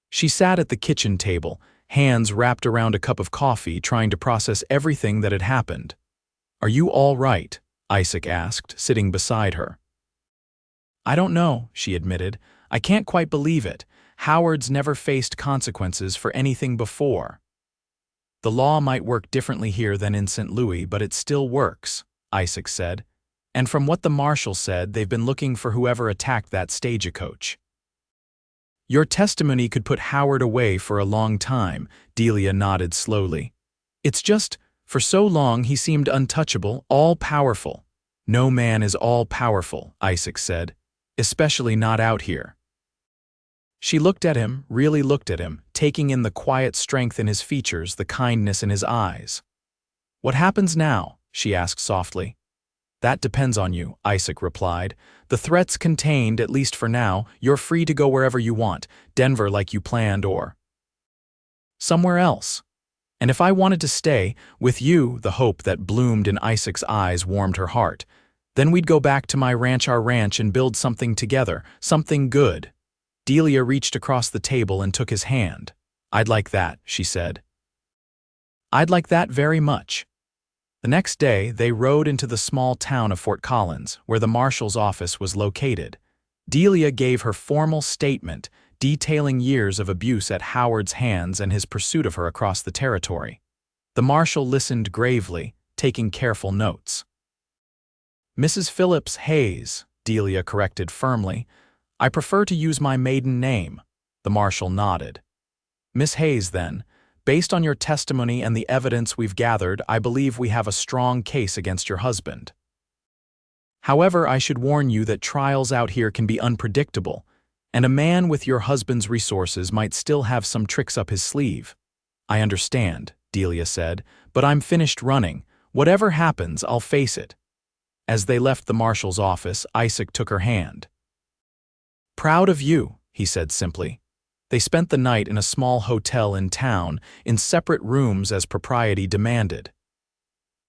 She sat at the kitchen table, hands wrapped around a cup of coffee, trying to process everything that had happened. "Are you all right?" Isaac asked, sitting beside her. "I don't know," she admitted. "I can't quite believe it. Howard's never faced consequences for anything before." "The law might work differently here than in St. Louis, but it still works," Isaac said. "And from what the marshal said, they've been looking for whoever attacked that stagecoach." "Your testimony could put Howard away for a long time," Delia nodded slowly. "It's just, for so long he seemed untouchable, all-powerful." "No man is all-powerful," Isaac said, "especially not out here." She looked at him, really looked at him, taking in the quiet strength in his features, the kindness in his eyes. "What happens now?" she asked softly. "That depends on you," Isaac replied. "The threat's contained, at least for now. You're free to go wherever you want, Denver like you planned, or somewhere else. And if I wanted to stay, with you," the hope that bloomed in Isaac's eyes warmed her heart, "then we'd go back to my ranch, our ranch, and build something together, something good." Delia reached across the table and took his hand. "I'd like that," she said. "I'd like that very much." The next day, they rode into the small town of Fort Collins, where the marshal's office was located. Delia gave her formal statement, detailing years of abuse at Howard's hands and his pursuit of her across the territory. The marshal listened gravely, taking careful notes. "Mrs. Phillips Hayes," Delia corrected firmly. "I prefer to use my maiden name." The marshal nodded. "Miss Hayes, then. Based on your testimony and the evidence we've gathered, I believe we have a strong case against your husband. However, I should warn you that trials out here can be unpredictable, and a man with your husband's resources might still have some tricks up his sleeve." "I understand," Delia said, "but I'm finished running. Whatever happens, I'll face it." As they left the marshal's office, Isaac took her hand. "Proud of you," he said simply. They spent the night in a small hotel in town, in separate rooms as propriety demanded.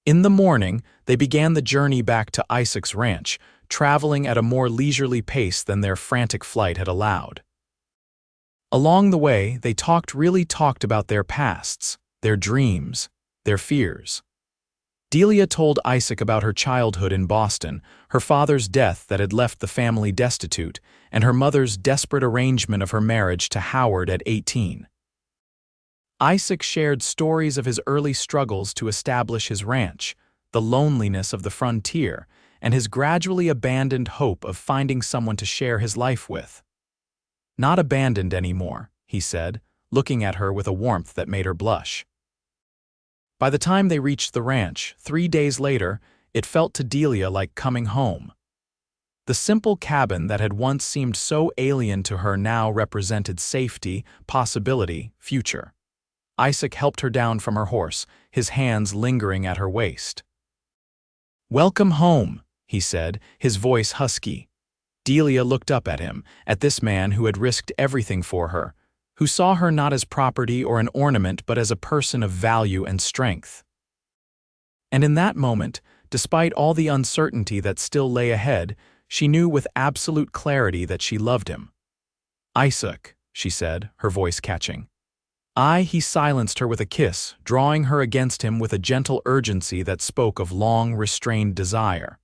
In the morning, they began the journey back to Isaac's ranch, traveling at a more leisurely pace than their frantic flight had allowed. Along the way, they really talked about their pasts, their dreams, their fears. Delia told Isaac about her childhood in Boston, her father's death that had left the family destitute, and her mother's desperate arrangement of her marriage to Howard at 18. Isaac shared stories of his early struggles to establish his ranch, the loneliness of the frontier, and his gradually abandoned hope of finding someone to share his life with. "Not abandoned anymore," he said, looking at her with a warmth that made her blush. By the time they reached the ranch, 3 days later, it felt to Delia like coming home. The simple cabin that had once seemed so alien to her now represented safety, possibility, future. Isaac helped her down from her horse, his hands lingering at her waist. "Welcome home," he said, his voice husky. Delia looked up at him, at this man who had risked everything for her, who saw her not as property or an ornament but as a person of value and strength. And in that moment, despite all the uncertainty that still lay ahead, she knew with absolute clarity that she loved him. "Isaac," she said, her voice catching. He silenced her with a kiss, drawing her against him with a gentle urgency that spoke of long, restrained desire.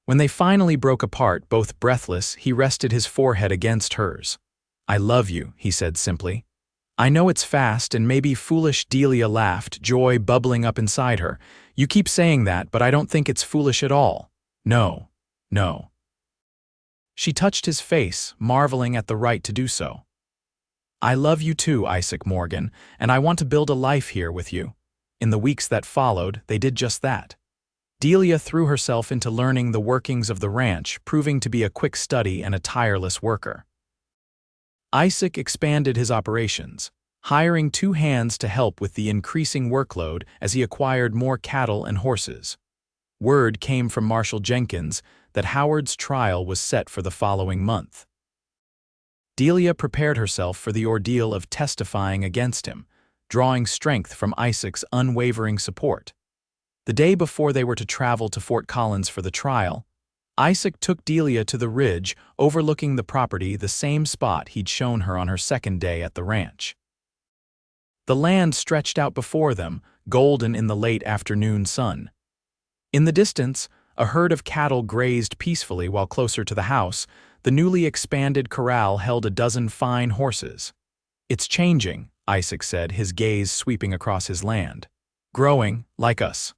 When they finally broke apart, both breathless, he rested his forehead against hers. "I love you," he said simply. "I know it's fast and maybe foolish." Delia laughed, joy bubbling up inside her. "You keep saying that, but I don't think it's foolish at all. No, no." She touched his face, marveling at the right to do so. "I love you too, Isaac Morgan, and I want to build a life here with you." In the weeks that followed, they did just that. Delia threw herself into learning the workings of the ranch, proving to be a quick study and a tireless worker. Isaac expanded his operations, hiring 2 hands to help with the increasing workload as he acquired more cattle and horses. Word came from Marshal Jenkins that Howard's trial was set for the following month. Delia prepared herself for the ordeal of testifying against him, drawing strength from Isaac's unwavering support. The day before they were to travel to Fort Collins for the trial, Isaac took Delia to the ridge overlooking the property, the same spot he'd shown her on her second day at the ranch. The land stretched out before them, golden in the late afternoon sun. In the distance, a herd of cattle grazed peacefully, while closer to the house, the newly expanded corral held a dozen fine horses. "It's changing," Isaac said, his gaze sweeping across his land. "Growing, like us."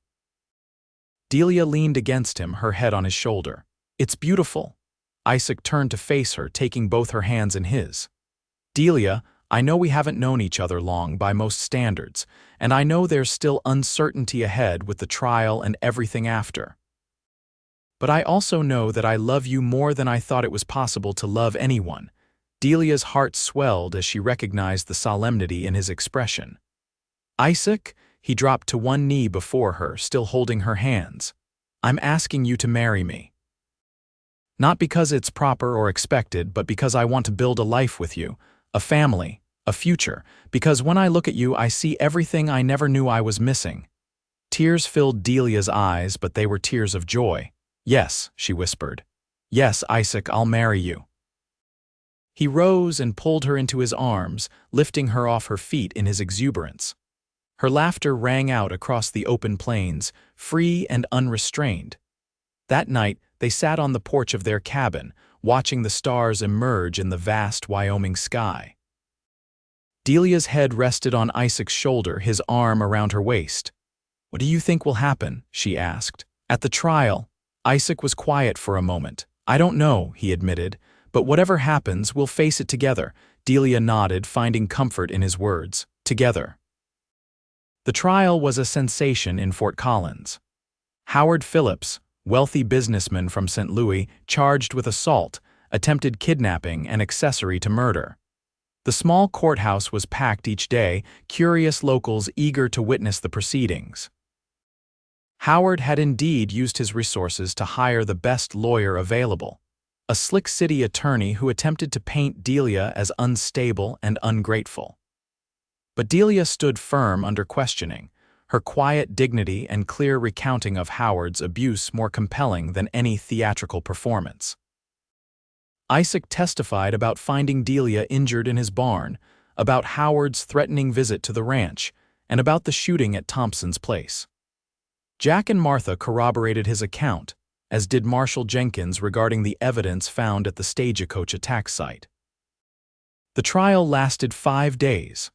Delia leaned against him, her head on his shoulder. "It's beautiful." Isaac turned to face her, taking both her hands in his. "Delia, I know we haven't known each other long by most standards, and I know there's still uncertainty ahead with the trial and everything after. But I also know that I love you more than I thought it was possible to love anyone." Delia's heart swelled as she recognized the solemnity in his expression. "Isaac," he dropped to one knee before her, still holding her hands. "I'm asking you to marry me. Not because it's proper or expected, but because I want to build a life with you, a family, a future, because when I look at you I see everything I never knew I was missing." Tears filled Delia's eyes, but they were tears of joy. "Yes," she whispered. "Yes, Isaac, I'll marry you." He rose and pulled her into his arms, lifting her off her feet in his exuberance. Her laughter rang out across the open plains, free and unrestrained. That night, they sat on the porch of their cabin, watching the stars emerge in the vast Wyoming sky. Delia's head rested on Isaac's shoulder, his arm around her waist. "What do you think will happen?" she asked. "At the trial." Isaac was quiet for a moment. "I don't know," he admitted, "but whatever happens, we'll face it together." Delia nodded, finding comfort in his words. Together. The trial was a sensation in Fort Collins. Howard Phillips, wealthy businessman from St. Louis, charged with assault, attempted kidnapping, and accessory to murder. The small courthouse was packed each day, curious locals eager to witness the proceedings. Howard had indeed used his resources to hire the best lawyer available, a slick city attorney who attempted to paint Delia as unstable and ungrateful. But Delia stood firm under questioning, her quiet dignity and clear recounting of Howard's abuse more compelling than any theatrical performance. Isaac testified about finding Delia injured in his barn, about Howard's threatening visit to the ranch, and about the shooting at Thompson's place. Jack and Martha corroborated his account, as did Marshal Jenkins regarding the evidence found at the stagecoach attack site. The trial lasted 5 days.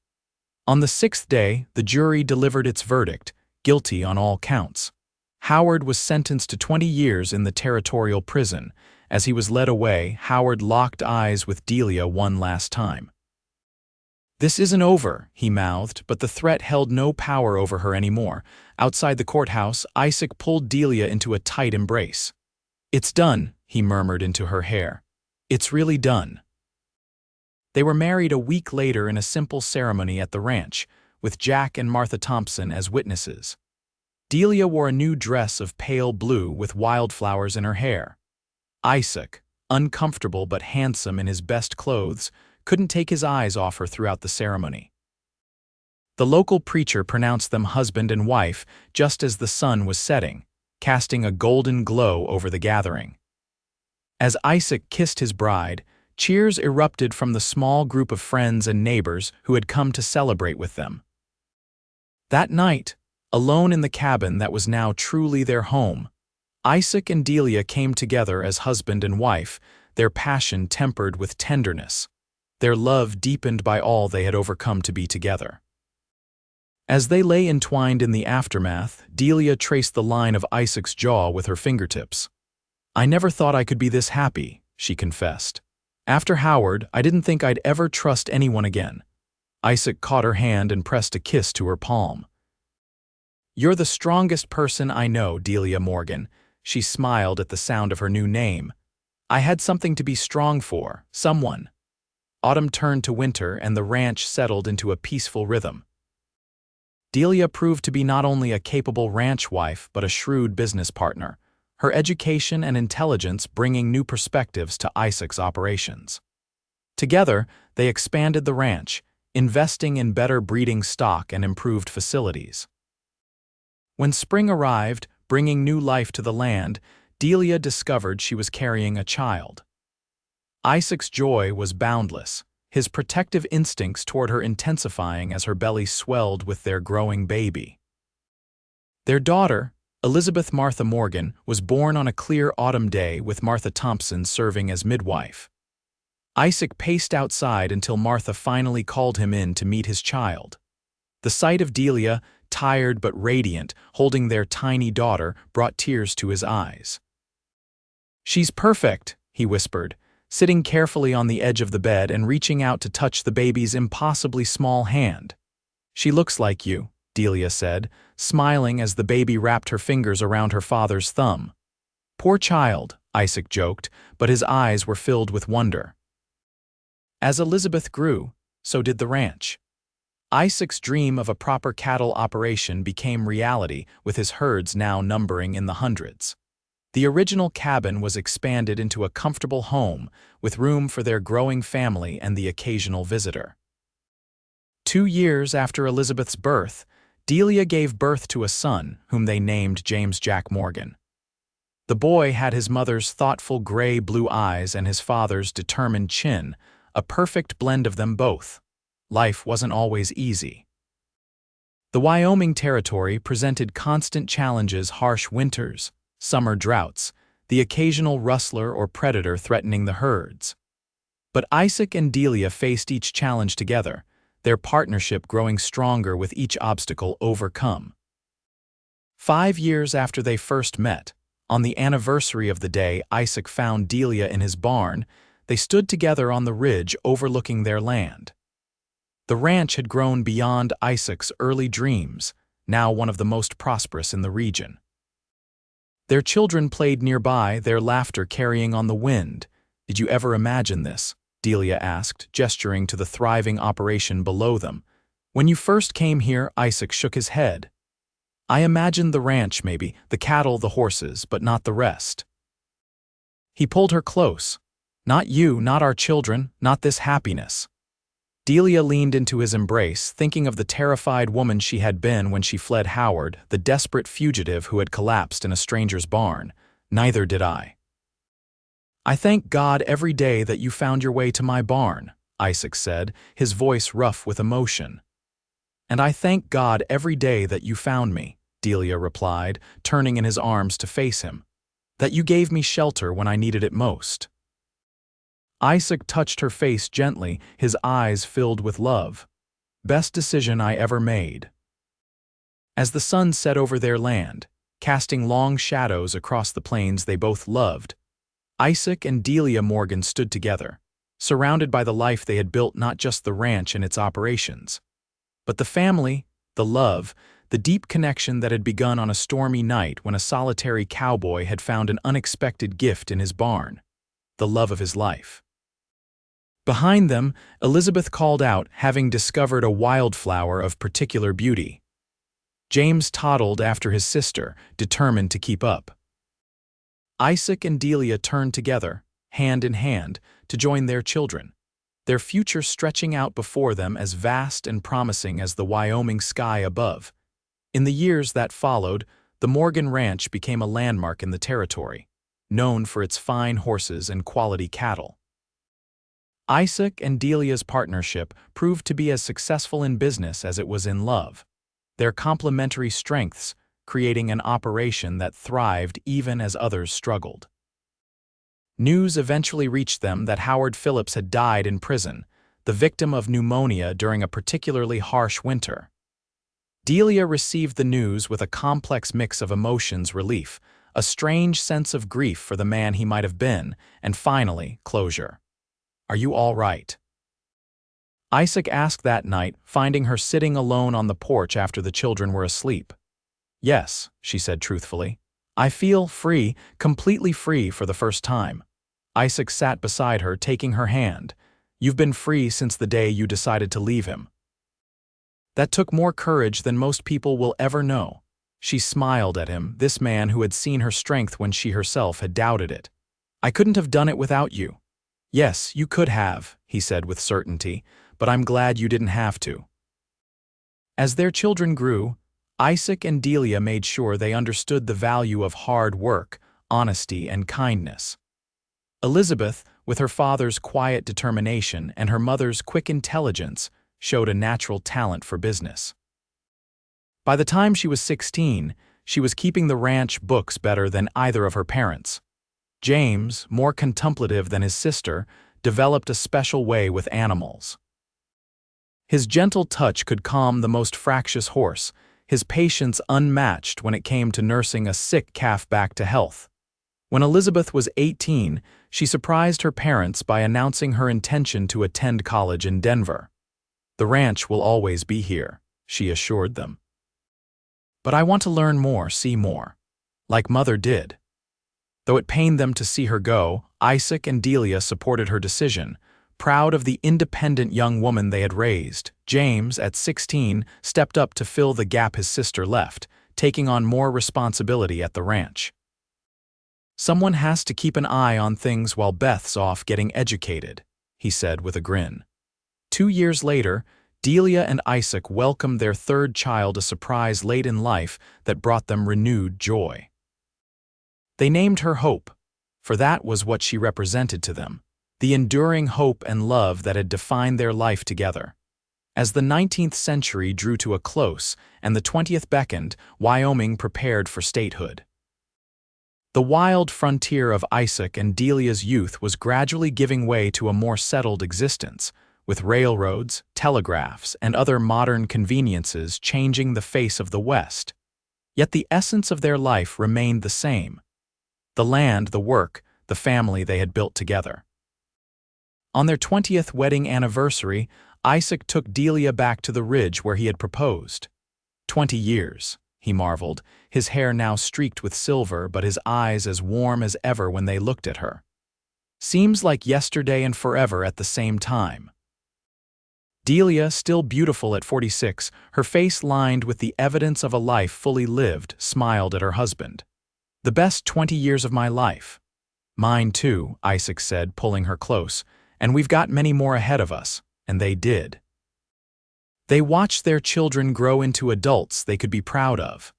On the 6th day, the jury delivered its verdict, guilty on all counts. Howard was sentenced to 20 years in the territorial prison. As he was led away, Howard locked eyes with Delia one last time. "This isn't over," he mouthed, but the threat held no power over her anymore. Outside the courthouse, Isaac pulled Delia into a tight embrace. "It's done," he murmured into her hair. "It's really done." They were married a week later in a simple ceremony at the ranch, with Jack and Martha Thompson as witnesses. Delia wore a new dress of pale blue with wildflowers in her hair. Isaac, uncomfortable but handsome in his best clothes, couldn't take his eyes off her throughout the ceremony. The local preacher pronounced them husband and wife just as the sun was setting, casting a golden glow over the gathering. As Isaac kissed his bride, Cheers erupted from the small group of friends and neighbors who had come to celebrate with them. That night, alone in the cabin that was now truly their home, Isaac and Delia came together as husband and wife, their passion tempered with tenderness, their love deepened by all they had overcome to be together. As they lay entwined in the aftermath, Delia traced the line of Isaac's jaw with her fingertips. "I never thought I could be this happy," she confessed. "After Howard, I didn't think I'd ever trust anyone again." Isaac caught her hand and pressed a kiss to her palm. "You're the strongest person I know, Delia Morgan." She smiled at the sound of her new name. "I had something to be strong for, someone." Autumn turned to winter and the ranch settled into a peaceful rhythm. Delia proved to be not only a capable ranch wife but a shrewd business partner, her education and intelligence bringing new perspectives to Isaac's operations. Together, they expanded the ranch, investing in better breeding stock and improved facilities. When spring arrived, bringing new life to the land, Delia discovered she was carrying a child. Isaac's joy was boundless, his protective instincts toward her intensifying as her belly swelled with their growing baby. Their daughter, Elizabeth Martha Morgan, was born on a clear autumn day with Martha Thompson serving as midwife. Isaac paced outside until Martha finally called him in to meet his child. The sight of Delia, tired but radiant, holding their tiny daughter, brought tears to his eyes. "She's perfect," he whispered, sitting carefully on the edge of the bed and reaching out to touch the baby's impossibly small hand. "She looks like you," Delia said, smiling as the baby wrapped her fingers around her father's thumb. "Poor child," Isaac joked, but his eyes were filled with wonder. As Elizabeth grew, so did the ranch. Isaac's dream of a proper cattle operation became reality, with his herds now numbering in the hundreds. The original cabin was expanded into a comfortable home, with room for their growing family and the occasional visitor. 2 years after Elizabeth's birth, Delia gave birth to a son, whom they named James Jack Morgan. The boy had his mother's thoughtful gray-blue eyes and his father's determined chin, a perfect blend of them both. Life wasn't always easy. The Wyoming Territory presented constant challenges: harsh winters, summer droughts, the occasional rustler or predator threatening the herds. But Isaac and Delia faced each challenge together, their partnership growing stronger with each obstacle overcome. 5 years after they first met, on the anniversary of the day Isaac found Delia in his barn, they stood together on the ridge overlooking their land. The ranch had grown beyond Isaac's early dreams, now one of the most prosperous in the region. Their children played nearby, their laughter carrying on the wind. "Did you ever imagine this?" Delia asked, gesturing to the thriving operation below them. "When you first came here," Isaac shook his head. "I imagined the ranch maybe, the cattle, the horses, but not the rest." He pulled her close. "Not you, not our children, not this happiness." Delia leaned into his embrace, thinking of the terrified woman she had been when she fled Howard, the desperate fugitive who had collapsed in a stranger's barn. "Neither did I." "I thank God every day that you found your way to my barn," Isaac said, his voice rough with emotion. "And I thank God every day that you found me," Delia replied, turning in his arms to face him. "That you gave me shelter when I needed it most." Isaac touched her face gently, his eyes filled with love. "Best decision I ever made." As the sun set over their land, casting long shadows across the plains they both loved, Isaac and Delia Morgan stood together, surrounded by the life they had built, not just the ranch and its operations, but the family, the love, the deep connection that had begun on a stormy night when a solitary cowboy had found an unexpected gift in his barn, the love of his life. Behind them, Elizabeth called out, having discovered a wildflower of particular beauty. James toddled after his sister, determined to keep up. Isaac and Delia turned together, hand in hand, to join their children, their future stretching out before them as vast and promising as the Wyoming sky above. In the years that followed, the Morgan Ranch became a landmark in the territory, known for its fine horses and quality cattle. Isaac and Delia's partnership proved to be as successful in business as it was in love, their complementary strengths creating an operation that thrived even as others struggled. News eventually reached them that Howard Phillips had died in prison, the victim of pneumonia during a particularly harsh winter. Delia received the news with a complex mix of emotions: relief, a strange sense of grief for the man he might have been, and finally, closure. "Are you all right?" Isaac asked that night, finding her sitting alone on the porch after the children were asleep. "Yes," she said truthfully. "I feel free, completely free for the first time." Isaac sat beside her, taking her hand. "You've been free since the day you decided to leave him." That took more courage than most people will ever know. She smiled at him, this man who had seen her strength when she herself had doubted it. "I couldn't have done it without you." "Yes, you could have," he said with certainty, "but I'm glad you didn't have to." As their children grew, Isaac and Delia made sure they understood the value of hard work, honesty, and kindness. Elizabeth, with her father's quiet determination and her mother's quick intelligence, showed a natural talent for business. By the time she was 16, she was keeping the ranch books better than either of her parents. James, more contemplative than his sister, developed a special way with animals. His gentle touch could calm the most fractious horse, his patience unmatched when it came to nursing a sick calf back to health. When Elizabeth was 18, she surprised her parents by announcing her intention to attend college in Denver. "The ranch will always be here," she assured them. "But I want to learn more, see more. Like Mother did." Though it pained them to see her go, Isaac and Delia supported her decision, proud of the independent young woman they had raised. James, at 16, stepped up to fill the gap his sister left, taking on more responsibility at the ranch. "Someone has to keep an eye on things while Beth's off getting educated," he said with a grin. 2 years later, Delia and Isaac welcomed their third child, a surprise late in life that brought them renewed joy. They named her Hope, for that was what she represented to them, the enduring hope and love that had defined their life together. As the 19th century drew to a close and the 20th beckoned, Wyoming prepared for statehood. The wild frontier of Isaac and Delia's youth was gradually giving way to a more settled existence, with railroads, telegraphs, and other modern conveniences changing the face of the West. Yet the essence of their life remained the same: the land, the work, the family they had built together. On their 20th wedding anniversary, Isaac took Delia back to the ridge where he had proposed. 20 years, he marveled, his hair now streaked with silver but his eyes as warm as ever when they looked at her. Seems like yesterday and forever at the same time. Delia, still beautiful at 46, her face lined with the evidence of a life fully lived, smiled at her husband. "The best 20 years of my life." "Mine too," Isaac said, pulling her close, "and we've got many more ahead of us," and they did. They watched their children grow into adults they could be proud of.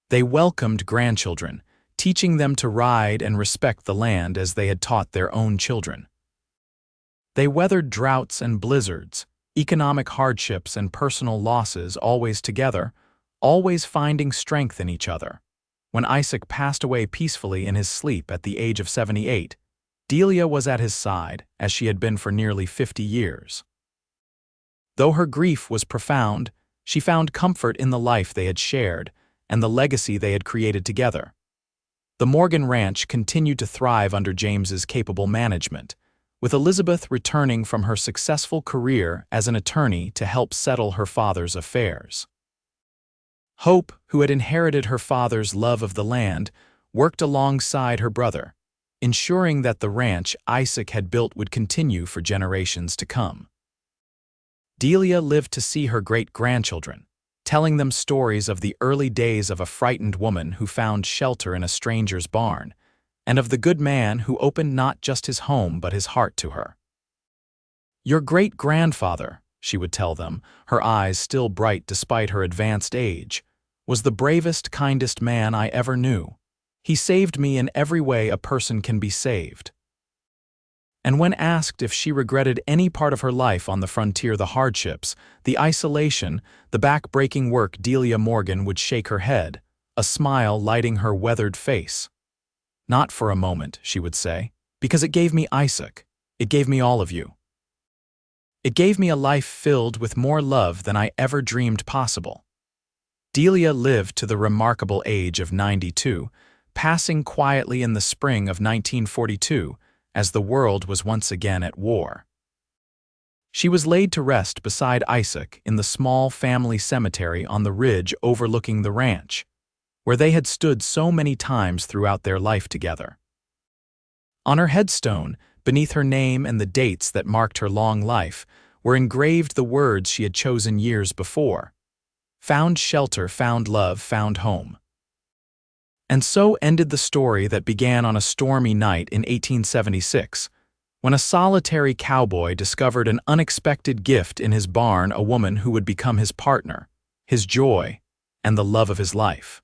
They welcomed grandchildren, teaching them to ride and respect the land as they had taught their own children. They weathered droughts and blizzards, economic hardships and personal losses, always together, always finding strength in each other. When Isaac passed away peacefully in his sleep at the age of 78, Delia was at his side, as she had been for nearly 50 years. Though her grief was profound, she found comfort in the life they had shared and the legacy they had created together. The Morgan Ranch continued to thrive under James's capable management, with Elizabeth returning from her successful career as an attorney to help settle her father's affairs. Hope, who had inherited her father's love of the land, worked alongside her brother, ensuring that the ranch Isaac had built would continue for generations to come. Delia lived to see her great-grandchildren, telling them stories of the early days of a frightened woman who found shelter in a stranger's barn, and of the good man who opened not just his home but his heart to her. "Your great-grandfather," she would tell them, her eyes still bright despite her advanced age, "was the bravest, kindest man I ever knew. He saved me in every way a person can be saved." And when asked if she regretted any part of her life on the frontier, the hardships, the isolation, the back-breaking work, Delia Morgan would shake her head, a smile lighting her weathered face. "Not for a moment," she would say, "because it gave me Isaac. It gave me all of you. It gave me a life filled with more love than I ever dreamed possible." Delia lived to the remarkable age of 92, passing quietly in the spring of 1942, as the world was once again at war. She was laid to rest beside Isaac in the small family cemetery on the ridge overlooking the ranch, where they had stood so many times throughout their life together. On her headstone, beneath her name and the dates that marked her long life, were engraved the words she had chosen years before: "Found shelter, found love, found home." And so ended the story that began on a stormy night in 1876, when a solitary cowboy discovered an unexpected gift in his barn, a woman who would become his partner, his joy, and the love of his life.